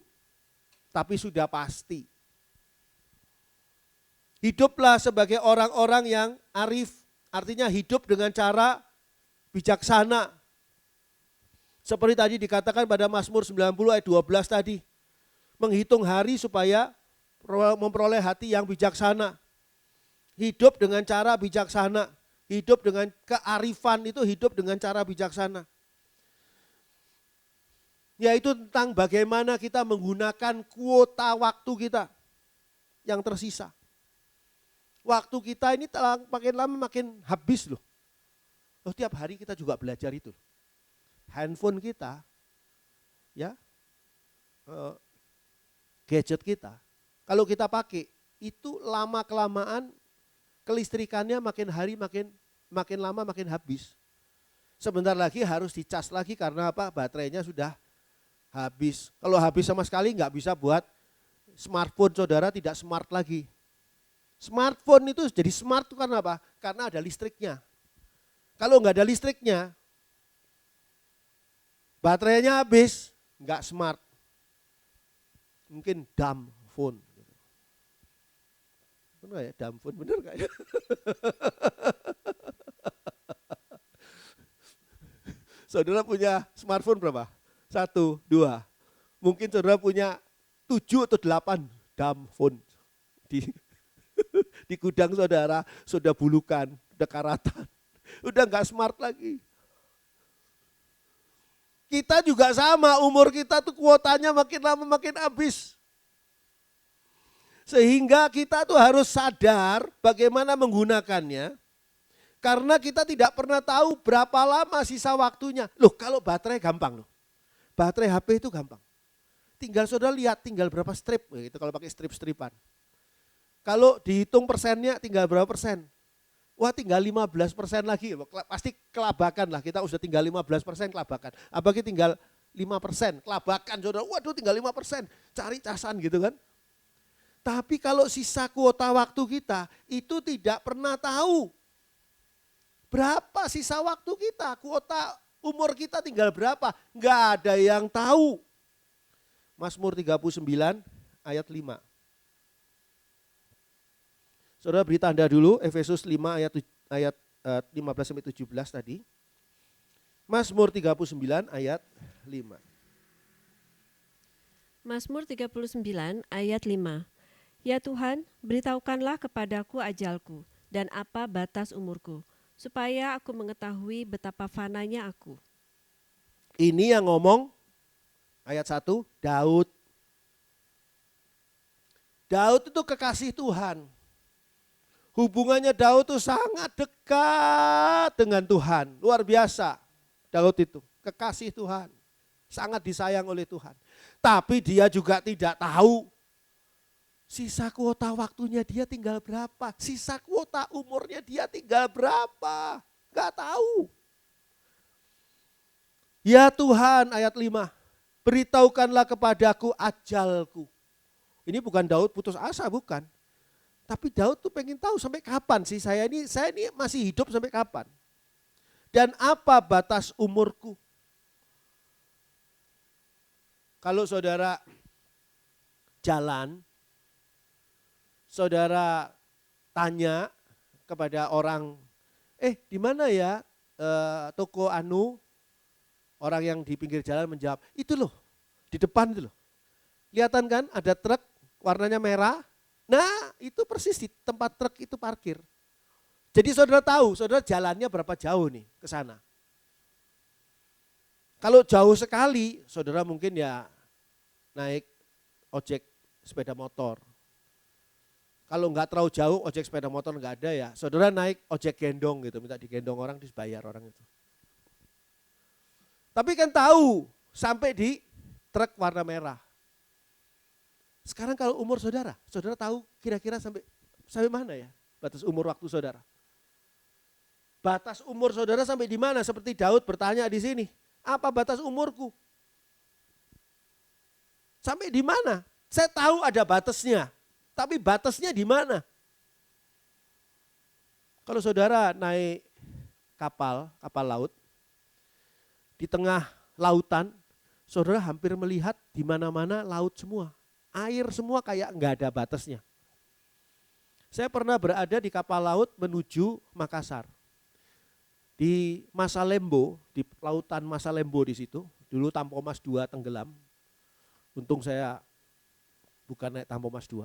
Tapi sudah pasti. Hiduplah sebagai orang-orang yang arif, artinya hidup dengan cara bijaksana. Seperti tadi dikatakan pada Mazmur 90 ayat 12 tadi. Menghitung hari supaya memperoleh hati yang bijaksana. Hidup dengan cara bijaksana. Hidup dengan kearifan itu hidup dengan cara bijaksana. Yaitu tentang bagaimana kita menggunakan kuota waktu kita yang tersisa. Waktu kita ini makin lama makin habis loh. Tiap hari kita juga belajar itu. Handphone kita, ya, gadget kita, kalau kita pakai itu lama kelamaan kelistrikannya makin hari makin lama makin habis. Sebentar lagi harus dicas lagi karena apa? Baterainya sudah habis. Kalau habis sama sekali nggak bisa buat smartphone saudara tidak smart lagi. Smartphone itu jadi smart itu karena apa? Karena ada listriknya. Kalau nggak ada listriknya, baterainya habis, nggak smart. Mungkin dumb phone. Benar ya, dumb phone, benar nggak ya? Saudara punya smartphone berapa? 1, 2. Mungkin saudara punya 7 atau 8 dumb phone. Di gudang saudara sudah bulukan, udah karatan. Udah nggak smart lagi. Kita juga sama, umur kita tuh kuotanya makin lama makin habis. Sehingga kita tuh harus sadar bagaimana menggunakannya. Karena kita tidak pernah tahu berapa lama sisa waktunya. Loh kalau baterai gampang loh. Baterai HP itu gampang. Tinggal saudara lihat tinggal berapa strip. Gitu, kalau pakai strip-stripan. Kalau dihitung persennya tinggal berapa persen. Wah tinggal 15% lagi, pasti kelabakan lah, kita sudah tinggal 15% kelabakan. Apalagi tinggal 5%, kelabakan saudara, waduh tinggal 5%, cari casan gitu kan. Tapi kalau sisa kuota waktu kita, itu tidak pernah tahu. Berapa sisa waktu kita, kuota umur kita tinggal berapa, nggak ada yang tahu. Mazmur 39 ayat 5. Saudara beri tanda dulu Efesus 5 ayat 15 sampai 17 tadi. Mazmur 39 ayat 5. Mazmur 39 ayat 5. Ya Tuhan, beritahukanlah kepadaku ajalku dan apa batas umurku, supaya aku mengetahui betapa fananya aku. Ini yang ngomong ayat 1, Daud. Daud itu kekasih Tuhan. Hubungannya Daud itu sangat dekat dengan Tuhan. Luar biasa Daud itu, kekasih Tuhan. Sangat disayang oleh Tuhan. Tapi dia juga tidak tahu sisa kuota waktunya dia tinggal berapa. Sisa kuota umurnya dia tinggal berapa. Gak tahu. Ya Tuhan, ayat 5. Beritahukanlah kepadaku ajalku. Ini bukan Daud putus asa, bukan. Tapi Daud tuh pengen tahu sampai kapan sih saya ini masih hidup sampai kapan. Dan apa batas umurku. Kalau saudara jalan, saudara tanya kepada orang, di mana ya toko anu? Orang yang di pinggir jalan menjawab, itu loh, di depan itu loh. Kelihatan kan ada truk warnanya merah. Nah itu persis di tempat truk itu parkir. Jadi saudara tahu, saudara jalannya berapa jauh nih ke sana. Kalau jauh sekali, saudara mungkin ya naik ojek sepeda motor. Kalau enggak terlalu jauh ojek sepeda motor enggak ada ya, saudara naik ojek gendong gitu, minta digendong orang, dibayar orang itu. Tapi kan tahu sampai di truk warna merah. Sekarang kalau umur saudara, saudara tahu kira-kira sampai mana ya batas umur waktu saudara? Batas umur saudara sampai di mana? Seperti Daud bertanya di sini, apa batas umurku? Sampai di mana? Saya tahu ada batasnya, tapi batasnya di mana? Kalau saudara naik kapal laut, di tengah lautan, saudara hampir melihat di mana-mana laut semua. Air semua kayak enggak ada batasnya. Saya pernah berada di kapal laut menuju Makassar. Di Masalembo, di lautan Masalembo di situ, dulu Tampomas 2 tenggelam. Untung saya bukan naik Tampomas 2.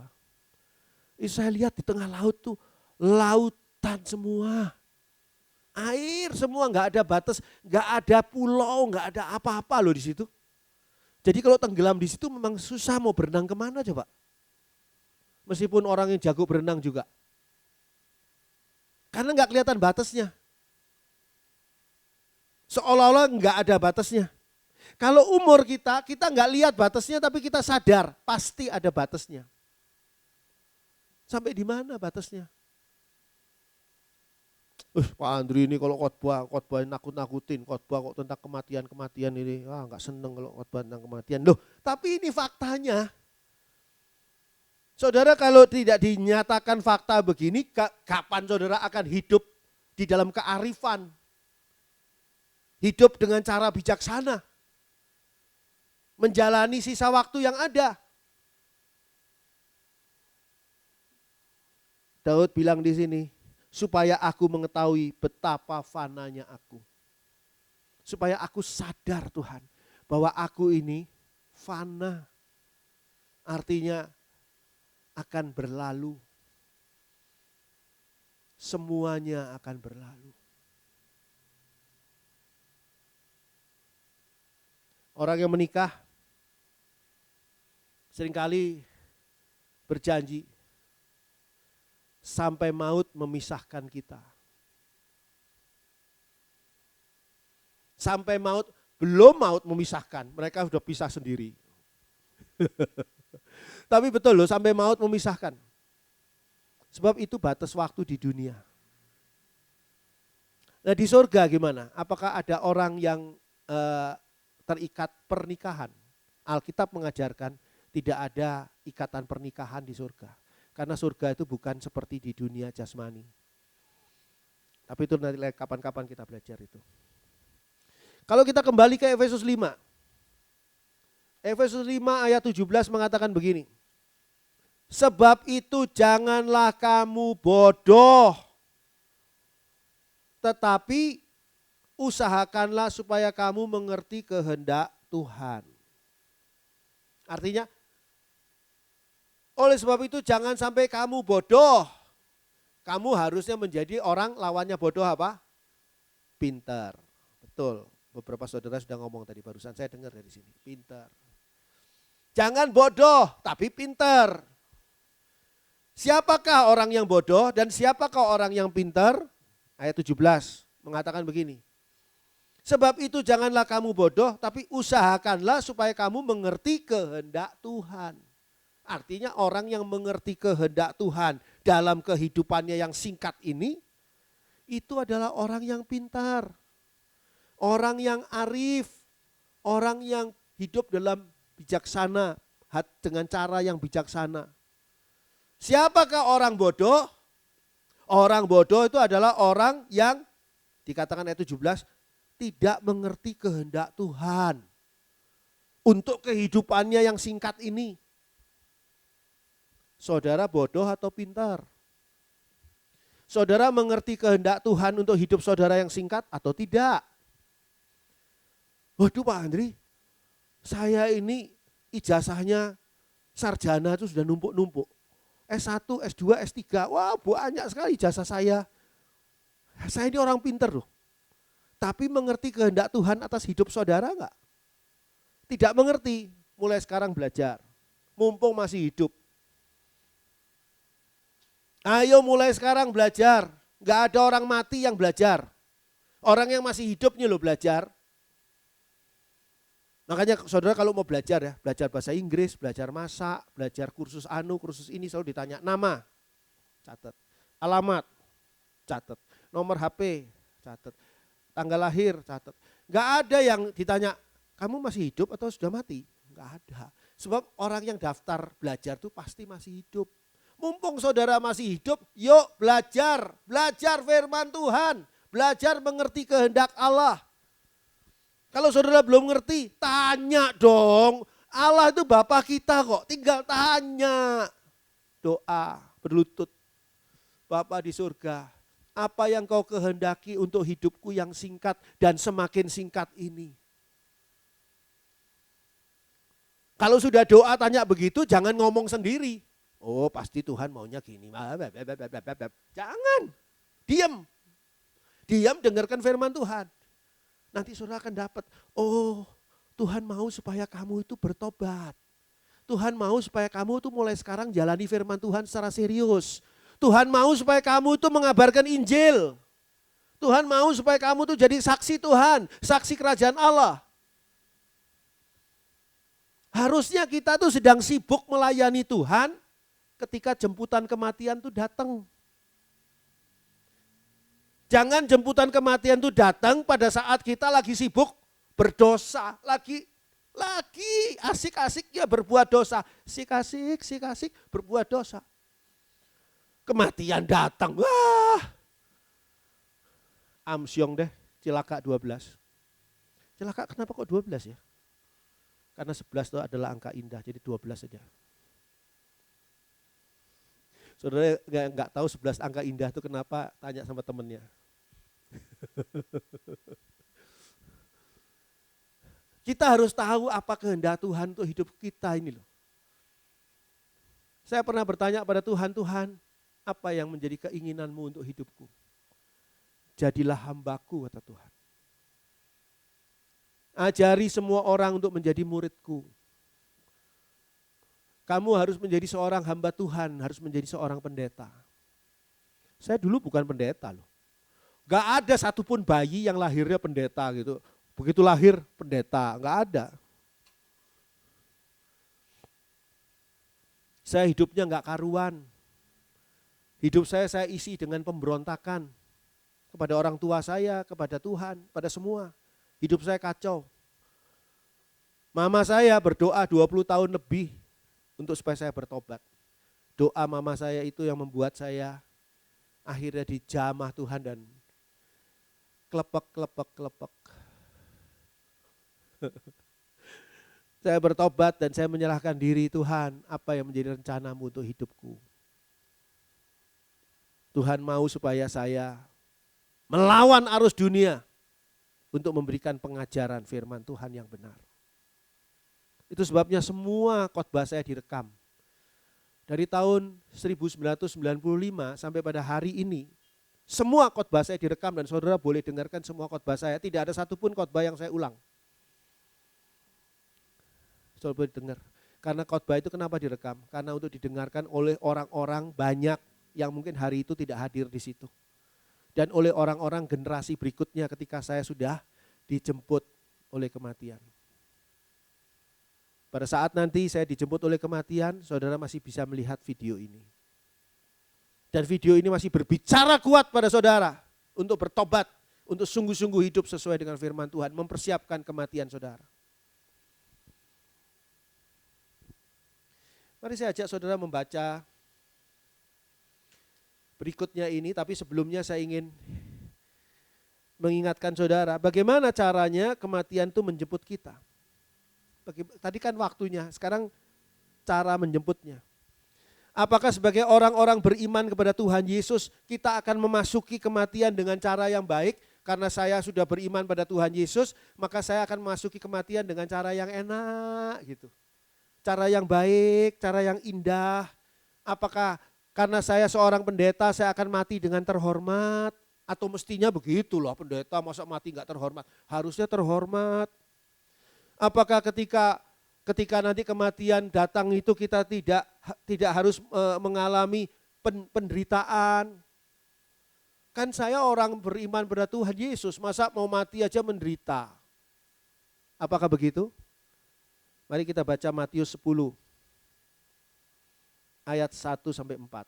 Saya lihat di tengah laut tuh lautan semua. Air semua, nggak ada batas, nggak ada pulau, nggak ada apa-apa loh di situ. Jadi kalau tenggelam di situ memang susah mau berenang kemana coba. Meskipun orang yang jago berenang juga. Karena nggak kelihatan batasnya. Seolah-olah nggak ada batasnya. Kalau umur kita nggak lihat batasnya tapi kita sadar pasti ada batasnya. Sampai di mana batasnya? Pak Andri ini kalau khotbah nakut-nakutin, khotbah kok tentang kematian ini, nggak seneng kalau khotbah tentang kematian. Loh, tapi ini faktanya. Saudara kalau tidak dinyatakan fakta begini, kapan saudara akan hidup di dalam kearifan? Hidup dengan cara bijaksana. Menjalani sisa waktu yang ada. Daud bilang di sini, supaya aku mengetahui betapa fananya aku. Supaya aku sadar Tuhan, bahwa aku ini fana. Artinya akan berlalu. Semuanya akan berlalu. Orang yang menikah seringkali berjanji sampai maut memisahkan kita. Sampai maut, belum maut memisahkan, mereka sudah pisah sendiri. Tapi betul loh, sampai maut memisahkan. Sebab itu batas waktu di dunia. Nah di surga gimana? Apakah ada orang yang terikat pernikahan? Alkitab mengajarkan tidak ada ikatan pernikahan di surga. Karena surga itu bukan seperti di dunia jasmani. Tapi itu nanti kapan-kapan kita belajar itu. Kalau kita kembali ke Efesus 5. Efesus 5 ayat 17 mengatakan begini. Sebab itu janganlah kamu bodoh, tetapi usahakanlah supaya kamu mengerti kehendak Tuhan. Artinya, oleh sebab itu jangan sampai kamu bodoh. Kamu harusnya menjadi orang lawannya bodoh apa? Pintar. Betul, beberapa saudara sudah ngomong tadi barusan, saya dengar dari sini, pintar. Jangan bodoh, tapi pintar. Siapakah orang yang bodoh dan siapakah orang yang pintar? Ayat 17 mengatakan begini. Sebab itu janganlah kamu bodoh, tapi usahakanlah supaya kamu mengerti kehendak Tuhan. Artinya orang yang mengerti kehendak Tuhan dalam kehidupannya yang singkat ini, itu adalah orang yang pintar. Orang yang arif, orang yang hidup dalam bijaksana, dengan cara yang bijaksana. Siapakah orang bodoh? Orang bodoh itu adalah orang yang dikatakan ayat 17 tidak mengerti kehendak Tuhan untuk kehidupannya yang singkat ini. Saudara bodoh atau pintar? Saudara mengerti kehendak Tuhan untuk hidup saudara yang singkat atau tidak? Waduh Pak Andri, saya ini ijazahnya sarjana itu sudah numpuk-numpuk. S1, S2, S3, wah banyak sekali ijazah saya. Saya ini orang pintar loh. Tapi mengerti kehendak Tuhan atas hidup saudara enggak? Tidak mengerti, mulai sekarang belajar. Mumpung masih hidup. Ayo mulai sekarang belajar. Enggak ada orang mati yang belajar. Orang yang masih hidupnya loh belajar. Makanya saudara kalau mau belajar ya, belajar bahasa Inggris, belajar masak, belajar kursus kursus ini selalu ditanya nama, catat. Alamat, catat. Nomor HP, catat. Tanggal lahir, catat. Enggak ada yang ditanya, kamu masih hidup atau sudah mati? Enggak ada. Sebab orang yang daftar belajar itu pasti masih hidup. Mumpung saudara masih hidup, yuk belajar. Belajar firman Tuhan. Belajar mengerti kehendak Allah. Kalau saudara belum ngerti, tanya dong. Allah itu Bapa kita kok, tinggal tanya. Doa, berlutut. Bapa di surga, apa yang kau kehendaki untuk hidupku yang singkat dan semakin singkat ini. Kalau sudah doa tanya begitu, jangan ngomong sendiri. Oh pasti Tuhan maunya gini. Jangan, diam. Diam dengarkan firman Tuhan. Nanti saudara akan dapat, oh Tuhan mau supaya kamu itu bertobat. Tuhan mau supaya kamu itu mulai sekarang jalani firman Tuhan secara serius. Tuhan mau supaya kamu itu mengabarkan Injil. Tuhan mau supaya kamu itu jadi saksi Tuhan, saksi kerajaan Allah. Harusnya kita tuh sedang sibuk melayani Tuhan ketika jemputan kematian itu datang. Jangan jemputan kematian itu datang pada saat kita lagi sibuk berdosa, lagi asik-asiknya berbuat dosa, asik berbuat dosa. Kematian datang, wah, amsyong deh, cilaka 12. Cilaka kenapa kok 12 ya? Karena 11 itu adalah angka indah, jadi 12 saja. Saudara nggak tahu 11 angka indah itu kenapa, tanya sama temennya. Kita harus tahu apa kehendak Tuhan untuk hidup kita ini loh. Saya pernah bertanya pada Tuhan, Tuhan, apa yang menjadi keinginanmu untuk hidupku? Jadilah hambaku, kata Tuhan. Ajari semua orang untuk menjadi muridku. Kamu harus menjadi seorang hamba Tuhan, harus menjadi seorang pendeta. Saya dulu bukan pendeta loh. Gak ada satupun bayi yang lahirnya pendeta gitu. Begitu lahir pendeta, gak ada. Saya hidupnya gak karuan. Hidup saya isi dengan pemberontakan kepada orang tua saya, kepada Tuhan, pada semua. Hidup saya kacau. Mama saya berdoa 20 tahun lebih untuk supaya saya bertobat. Doa mama saya itu yang membuat saya akhirnya dijamah Tuhan dan klepek. Saya bertobat dan saya menyerahkan diri, Tuhan, apa yang menjadi rencanamu untuk hidupku. Tuhan mau supaya saya melawan arus dunia untuk memberikan pengajaran firman Tuhan yang benar. Itu sebabnya semua khotbah saya direkam. Dari tahun 1995 sampai pada hari ini, semua khotbah saya direkam dan saudara boleh dengarkan semua khotbah saya. Tidak ada satupun khotbah yang saya ulang. Saudara boleh dengar. Karena khotbah itu kenapa direkam? Karena untuk didengarkan oleh orang-orang banyak yang mungkin hari itu tidak hadir di situ. Dan oleh orang-orang generasi berikutnya ketika saya sudah dijemput oleh kematian. Pada saat nanti saya dijemput oleh kematian, saudara masih bisa melihat video ini. Dan video ini masih berbicara kuat pada saudara untuk bertobat, untuk sungguh-sungguh hidup sesuai dengan firman Tuhan, mempersiapkan kematian saudara. Mari saya ajak saudara membaca berikutnya ini, tapi sebelumnya saya ingin mengingatkan saudara bagaimana caranya kematian itu menjemput kita. Tadi kan waktunya, sekarang cara menjemputnya. Apakah sebagai orang-orang beriman kepada Tuhan Yesus kita akan memasuki kematian dengan cara yang baik? Karena saya sudah beriman pada Tuhan Yesus, maka saya akan memasuki kematian dengan cara yang enak gitu. Cara yang baik, cara yang indah. Apakah karena saya seorang pendeta saya akan mati dengan terhormat? Atau mestinya begitu loh, pendeta masa mati enggak terhormat? Harusnya terhormat. Apakah ketika nanti kematian datang itu kita tidak harus mengalami penderitaan? Kan saya orang beriman pada Tuhan Yesus, masa mau mati aja menderita? Apakah begitu? Mari kita baca Matius 10 ayat 1 sampai 4.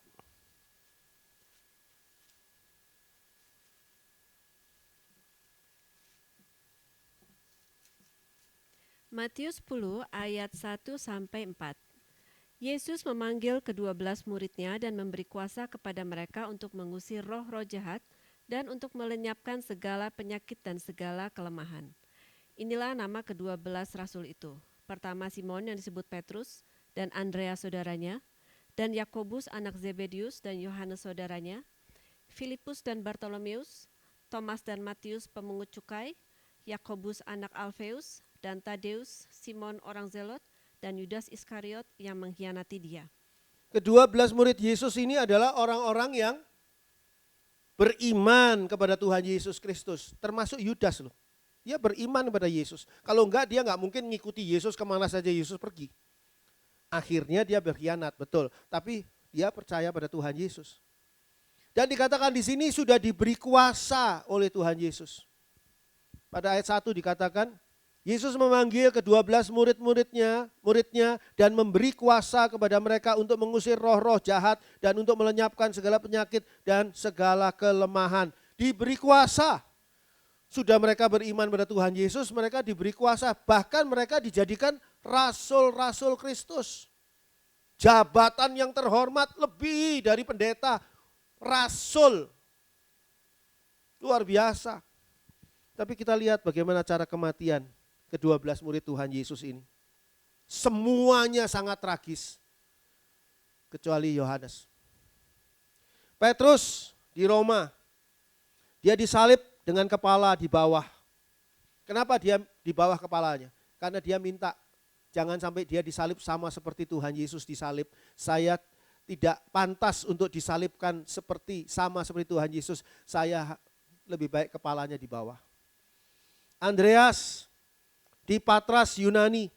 Matius 10 ayat 1 sampai 4. Yesus memanggil ke-12 muridnya dan memberi kuasa kepada mereka untuk mengusir roh-roh jahat dan untuk melenyapkan segala penyakit dan segala kelemahan. Inilah nama ke-12 rasul itu. Pertama Simon yang disebut Petrus dan Andreas saudaranya, dan Yakobus anak Zebedius dan Yohanes saudaranya, Filipus dan Bartolomeus, Thomas dan Matius pemungut cukai, Yakobus anak Alfeus, dan Tadeus, Simon orang Zelot, dan Yudas Iskariot yang mengkhianati dia. Ke-12 murid Yesus ini adalah orang-orang yang beriman kepada Tuhan Yesus Kristus, termasuk Yudas loh. Dia beriman kepada Yesus. Kalau enggak dia enggak mungkin ngikuti Yesus kemana saja Yesus pergi. Akhirnya dia berkhianat, betul. Tapi dia percaya pada Tuhan Yesus. Dan dikatakan di sini sudah diberi kuasa oleh Tuhan Yesus. Pada ayat 1 dikatakan, Yesus memanggil ke-12 muridnya dan memberi kuasa kepada mereka untuk mengusir roh-roh jahat dan untuk melenyapkan segala penyakit dan segala kelemahan. Diberi kuasa. Sudah mereka beriman pada Tuhan Yesus, mereka diberi kuasa. Bahkan mereka dijadikan rasul-rasul Kristus. Jabatan yang terhormat lebih dari pendeta, rasul. Luar biasa. Tapi kita lihat bagaimana cara kematian ke-12 murid Tuhan Yesus ini. Semuanya sangat tragis. Kecuali Yohanes. Petrus di Roma, dia disalib dengan kepala di bawah. Kenapa dia di bawah kepalanya? Karena dia minta jangan sampai dia disalib sama seperti Tuhan Yesus disalib. Saya tidak pantas untuk disalibkan sama seperti Tuhan Yesus. Saya lebih baik kepalanya di bawah. Andreas di Patras Yunani.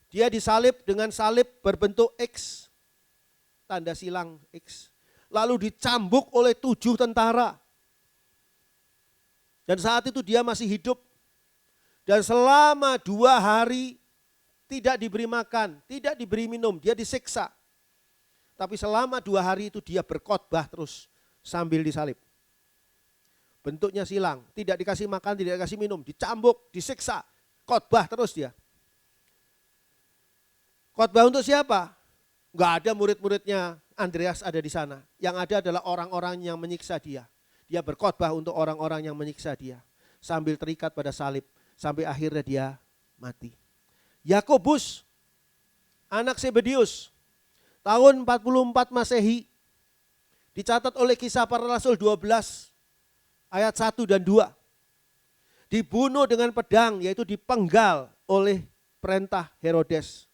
Dia disalib dengan salib berbentuk X. Tanda silang X. Lalu dicambuk oleh 7 tentara. Dan saat itu dia masih hidup. Dan selama 2 hari tidak diberi makan, tidak diberi minum, dia disiksa. Tapi selama 2 hari itu dia berkhotbah terus sambil disalib. Bentuknya silang, tidak dikasih makan, tidak dikasih minum, dicambuk, disiksa, khotbah terus dia. Khotbah untuk siapa? Enggak ada murid-muridnya Andreas ada di sana. Yang ada adalah orang-orang yang menyiksa dia. Dia berkhotbah untuk orang-orang yang menyiksa dia. Sambil terikat pada salib. Sampai akhirnya dia mati. Yakobus, anak Zebedius, tahun 44 Masehi. Dicatat oleh Kisah Para Rasul 12 ayat 1 dan 2. Dibunuh dengan pedang, yaitu dipenggal oleh perintah Herodes.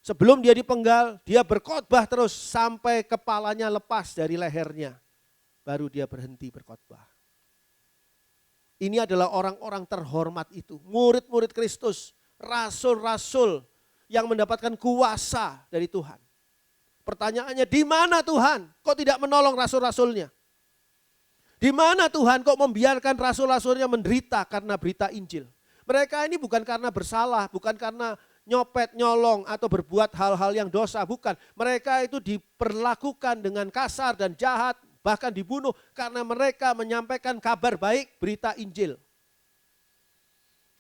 Sebelum dia dipenggal, dia berkhotbah terus sampai kepalanya lepas dari lehernya. Baru dia berhenti berkhotbah. Ini adalah orang-orang terhormat itu, murid-murid Kristus, rasul-rasul yang mendapatkan kuasa dari Tuhan. Pertanyaannya, di mana Tuhan? Kok tidak menolong rasul-rasulnya? Di mana Tuhan kok membiarkan rasul-rasulnya menderita karena berita Injil? Mereka ini bukan karena bersalah, bukan karena nyopet, nyolong atau berbuat hal-hal yang dosa, bukan. Mereka itu diperlakukan dengan kasar dan jahat, bahkan dibunuh karena mereka menyampaikan kabar baik, berita Injil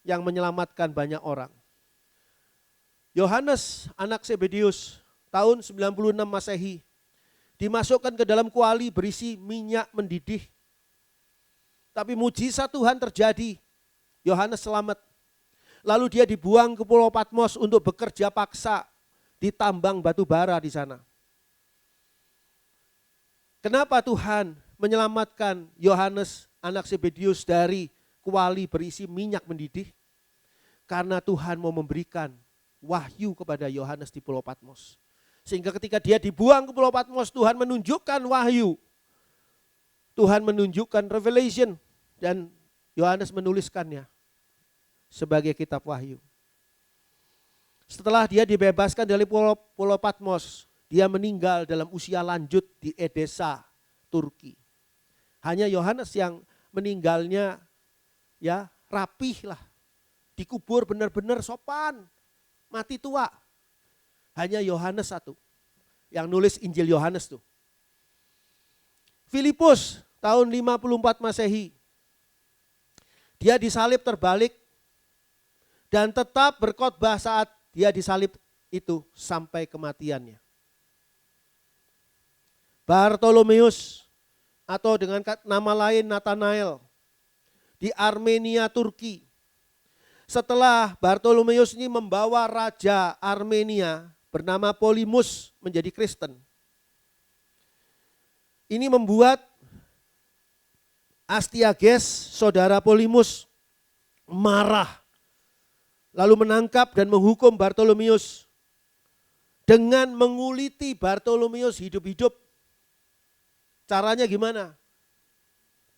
yang menyelamatkan banyak orang. Yohanes, anak Zebedeus, tahun 96 Masehi, dimasukkan ke dalam kuali berisi minyak mendidih. Tapi mujizat Tuhan terjadi, Yohanes selamat. Lalu dia dibuang ke Pulau Patmos untuk bekerja paksa di tambang batu bara di sana. Kenapa Tuhan menyelamatkan Yohanes, anak Zebedeus dari kuali berisi minyak mendidih? Karena Tuhan mau memberikan wahyu kepada Yohanes di Pulau Patmos. Sehingga ketika dia dibuang ke Pulau Patmos, Tuhan menunjukkan wahyu. Tuhan menunjukkan revelation dan Yohanes menuliskannya sebagai kitab wahyu. Setelah dia dibebaskan dari Pulau Patmos, dia meninggal dalam usia lanjut di Edessa, Turki. Hanya Yohanes yang meninggalnya ya rapih lah. Dikubur benar-benar sopan, mati tua. Hanya Yohanes satu yang nulis Injil Yohanes tuh. Filipus tahun 54 Masehi. Dia disalib terbalik dan tetap berkhotbah saat dia disalib itu sampai kematiannya. Bartolomeus atau dengan nama lain Nathanael di Armenia, Turki. Setelah Bartolomeus ini membawa raja Armenia bernama Polemus menjadi Kristen. Ini membuat Astiages, saudara Polemus, marah. Lalu menangkap dan menghukum Bartolomeus dengan menguliti Bartolomeus hidup-hidup. Caranya gimana?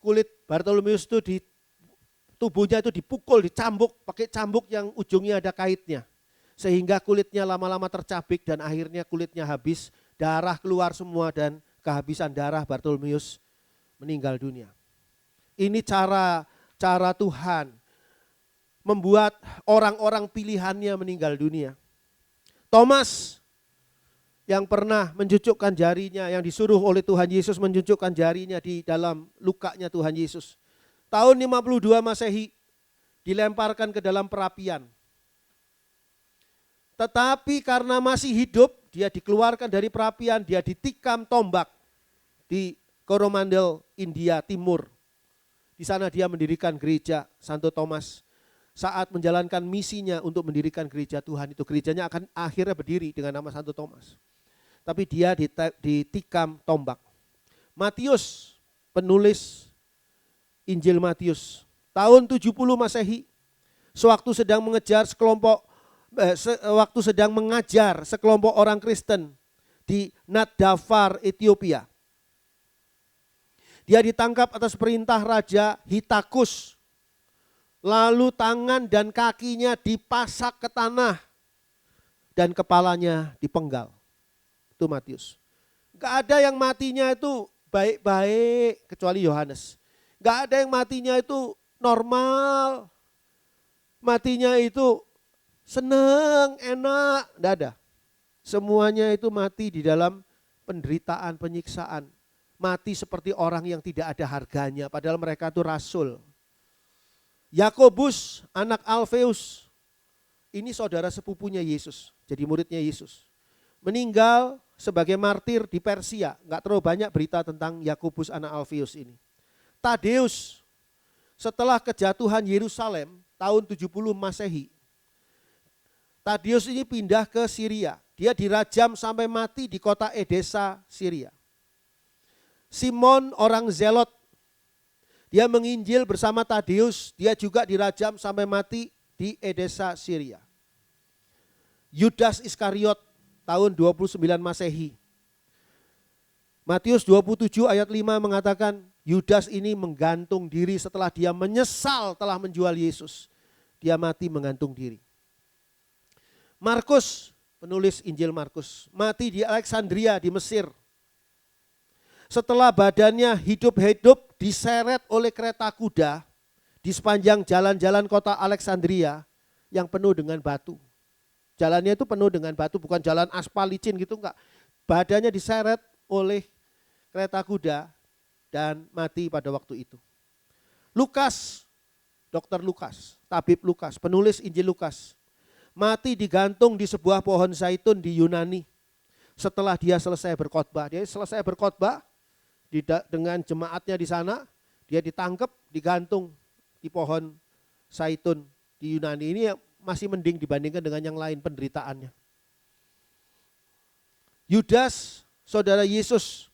Kulit Bartolomeus itu tubuhnya itu dipukul, dicambuk, pakai cambuk yang ujungnya ada kaitnya. Sehingga kulitnya lama-lama tercabik dan akhirnya kulitnya habis, darah keluar semua dan kehabisan darah Bartolomeus meninggal dunia. Ini cara Tuhan membuat orang-orang pilihannya meninggal dunia. Thomas yang pernah mencucukkan jarinya, yang disuruh oleh Tuhan Yesus mencucukkan jarinya di dalam lukanya Tuhan Yesus. Tahun 52 Masehi dilemparkan ke dalam perapian. Tetapi karena masih hidup, dia dikeluarkan dari perapian, dia ditikam tombak di Coromandel, India Timur. Di sana dia mendirikan gereja Santo Thomas. Saat menjalankan misinya untuk mendirikan gereja Tuhan itu, gerejanya akan akhirnya berdiri dengan nama Santo Thomas. Tapi dia ditikam tombak. Matius, penulis Injil Matius, tahun 70 Masehi, sewaktu sedang mengajar sekelompok orang Kristen di Nadafar, Ethiopia. Dia ditangkap atas perintah Raja Hitakus. Lalu tangan dan kakinya dipasak ke tanah dan kepalanya dipenggal. Itu Matius. Gak ada yang matinya itu baik-baik kecuali Yohanes. Gak ada yang matinya itu normal. Matinya itu seneng, enak, gak ada. Semuanya itu mati di dalam penderitaan, penyiksaan. Mati seperti orang yang tidak ada harganya, padahal mereka itu rasul. Yakobus, anak Alfeus, ini saudara sepupunya Yesus, jadi muridnya Yesus. Meninggal sebagai martir di Persia, gak terlalu banyak berita tentang Yakobus anak Alfeus ini. Tadeus, setelah kejatuhan Yerusalem tahun 70 Masehi, Tadeus ini pindah ke Syria. Dia dirajam sampai mati di kota Edessa, Syria. Simon orang Zelot, dia menginjil bersama Tadeus, dia juga dirajam sampai mati di Edessa, Syria. Yudas Iskariot tahun 29 Masehi. Matius 27 ayat 5 mengatakan Yudas ini menggantung diri setelah dia menyesal telah menjual Yesus. Dia mati menggantung diri. Markus, penulis Injil Markus, mati di Alexandria di Mesir. Setelah badannya hidup-hidup diseret oleh kereta kuda di sepanjang jalan-jalan kota Alexandria yang penuh dengan batu. Jalannya itu penuh dengan batu, bukan jalan aspal licin gitu, enggak. Badannya diseret oleh kereta kuda dan mati pada waktu itu. Lukas, Dr. Lukas, tabib Lukas, penulis Injil Lukas, mati digantung di sebuah pohon zaitun di Yunani setelah dia selesai berkhotbah. Dia selesai berkhotbah dengan jemaatnya di sana, dia ditangkap, digantung di pohon zaitun di Yunani. Ini masih mending dibandingkan dengan yang lain penderitaannya. Yudas, saudara Yesus.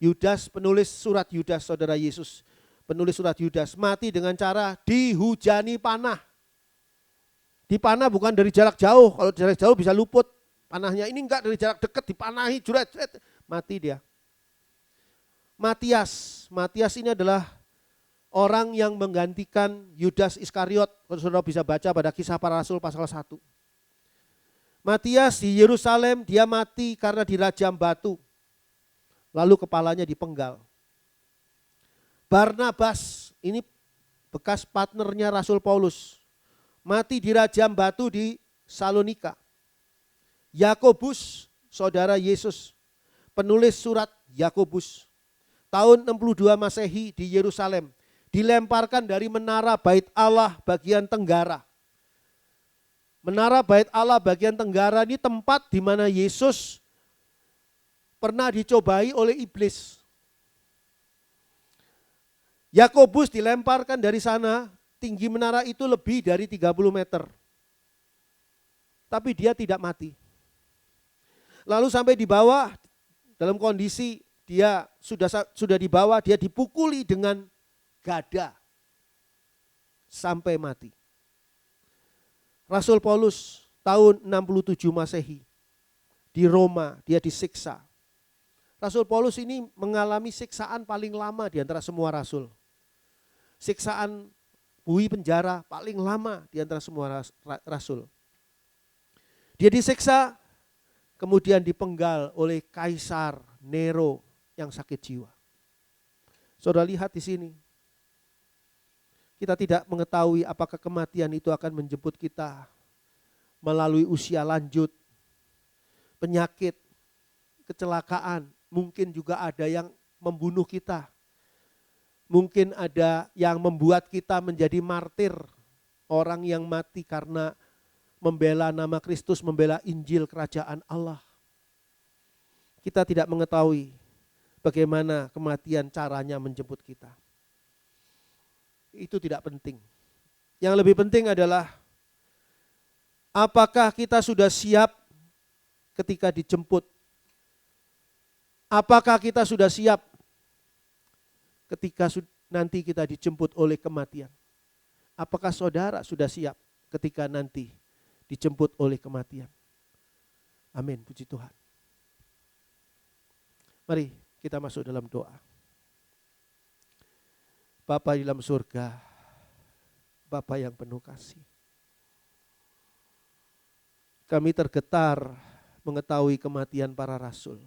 Yudas, penulis surat Yudas, saudara Yesus. Penulis surat Yudas mati dengan cara dihujani panah. Dipanah bukan dari jarak jauh, kalau jarak jauh bisa luput panahnya. Ini enggak, dari jarak dekat dipanahi, juret, mati dia. Matias ini adalah orang yang menggantikan Yudas Iskariot. Kalau saudara bisa baca pada Kisah Para Rasul pasal 1. Matias di Yerusalem, dia mati karena dirajam batu. Lalu kepalanya dipenggal. Barnabas, ini bekas partnernya Rasul Paulus, mati dirajam batu di Salonika. Yakobus, saudara Yesus, penulis surat Yakobus, tahun 62 Masehi di Yerusalem, dilemparkan dari menara Bait Allah bagian tenggara. Menara Bait Allah bagian tenggara ini tempat di mana Yesus pernah dicobai oleh iblis. Yakobus dilemparkan dari sana, tinggi menara itu lebih dari 30 meter. Tapi dia tidak mati. Lalu sampai di bawah, dalam kondisi dia sudah di bawah, dia dipukuli dengan gada sampai mati. Rasul Paulus tahun 67 Masehi di Roma, dia disiksa. Rasul Paulus ini mengalami siksaan paling lama di antara semua rasul. Siksaan bui penjara paling lama di antara semua rasul. Dia disiksa, kemudian dipenggal oleh Kaisar Nero yang sakit jiwa. Saudara lihat di sini. Kita tidak mengetahui apakah kematian itu akan menjemput kita melalui usia lanjut, penyakit, kecelakaan, mungkin juga ada yang membunuh kita. Mungkin ada yang membuat kita menjadi martir, orang yang mati karena membela nama Kristus, membela Injil kerajaan Allah. Kita tidak mengetahui bagaimana kematian caranya menjemput kita. Itu tidak penting. Yang lebih penting adalah apakah kita sudah siap ketika dijemput? Apakah kita sudah siap ketika nanti kita dijemput oleh kematian? Apakah saudara sudah siap ketika nanti dijemput oleh kematian? Amin, puji Tuhan. Mari kita masuk dalam doa. Bapa di dalam surga, Bapa yang penuh kasih. Kami tergetar mengetahui kematian para rasul.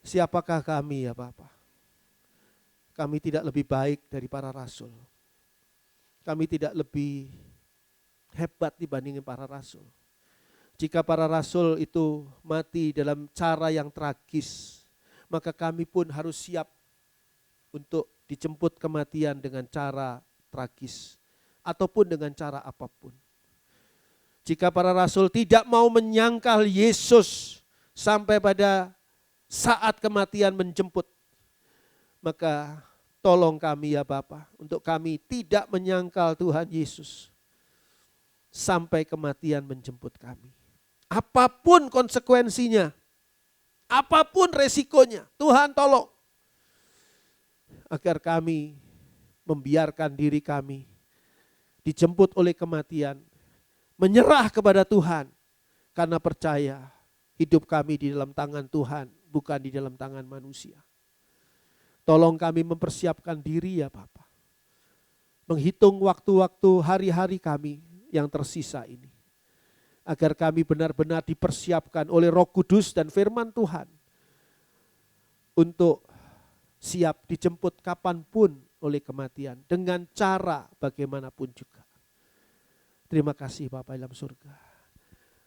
Siapakah kami ya Bapa? Kami tidak lebih baik dari para rasul. Kami tidak lebih hebat dibandingin para rasul. Jika para rasul itu mati dalam cara yang tragis, maka kami pun harus siap untuk dijemput kematian dengan cara tragis ataupun dengan cara apapun. Jika para rasul tidak mau menyangkal Yesus sampai pada saat kematian menjemput, maka tolong kami ya Bapa, untuk kami tidak menyangkal Tuhan Yesus sampai kematian menjemput kami. Apapun konsekuensinya, apapun resikonya, Tuhan tolong. Agar kami membiarkan diri kami dijemput oleh kematian, menyerah kepada Tuhan, karena percaya hidup kami di dalam tangan Tuhan, bukan di dalam tangan manusia. Tolong kami mempersiapkan diri ya Bapa. Menghitung waktu-waktu hari-hari kami yang tersisa ini. agar kami benar-benar dipersiapkan oleh Roh Kudus dan firman Tuhan untuk siap dijemput kapanpun oleh kematian dengan cara bagaimanapun juga. Terima kasih Bapa dalam surga.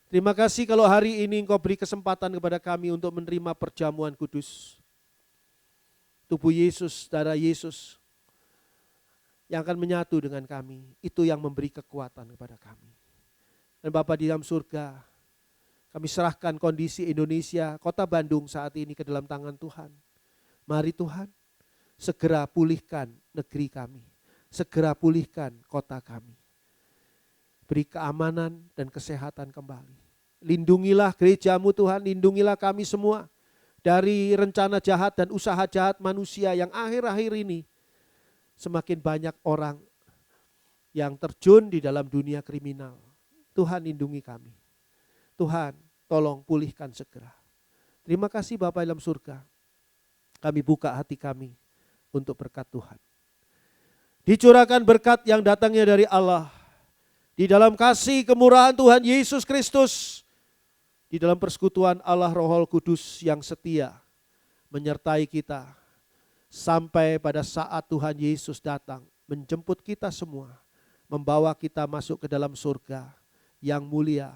Terima kasih kalau hari ini Engkau beri kesempatan kepada kami untuk menerima perjamuan kudus. Tubuh Yesus, darah Yesus yang akan menyatu dengan kami. Itu yang memberi kekuatan kepada kami. Dan Bapa di dalam surga, kami serahkan kondisi Indonesia, kota Bandung saat ini ke dalam tangan Tuhan. Mari Tuhan, segera pulihkan negeri kami. Segera pulihkan kota kami. Beri keamanan dan kesehatan kembali. Lindungilah gerejamu Tuhan, lindungilah kami semua dari rencana jahat dan usaha jahat manusia yang akhir-akhir ini semakin banyak orang yang terjun di dalam dunia kriminal. Tuhan lindungi kami. Tuhan tolong pulihkan segera. Terima kasih Bapa dalam surga. Kami buka hati kami untuk berkat Tuhan. Dicurahkan berkat yang datangnya dari Allah. Di dalam kasih kemurahan Tuhan Yesus Kristus. Di dalam persekutuan Allah Roh Kudus yang setia menyertai kita. Sampai pada saat Tuhan Yesus datang menjemput kita semua. Membawa kita masuk ke dalam surga yang mulia,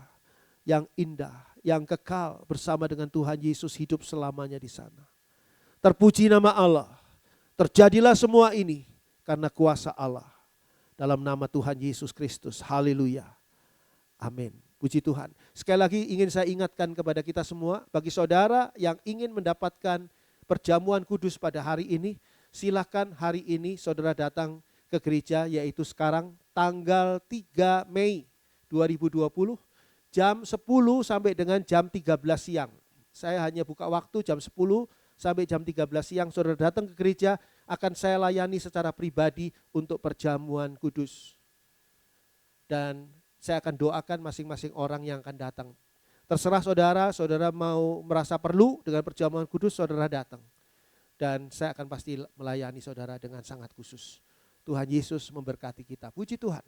yang indah, yang kekal bersama dengan Tuhan Yesus hidup selamanya di sana. Terpuji nama Allah. Terjadilah semua ini karena kuasa Allah. Dalam nama Tuhan Yesus Kristus. Haleluya. Amin. Puji Tuhan. Sekali lagi ingin saya ingatkan kepada kita semua. Bagi saudara yang ingin mendapatkan perjamuan kudus pada hari ini. Silakan hari ini saudara datang ke gereja, yaitu sekarang tanggal 3 Mei 2020. Jam 10 sampai dengan jam 13 siang. Saya hanya buka waktu jam 10 sampai jam 13 siang. Saudara datang ke gereja, akan saya layani secara pribadi untuk perjamuan kudus. Dan saya akan doakan masing-masing orang yang akan datang. Terserah saudara, saudara mau merasa perlu dengan perjamuan kudus, saudara datang. Dan saya akan pasti melayani saudara dengan sangat khusus. Tuhan Yesus memberkati kita. Puji Tuhan.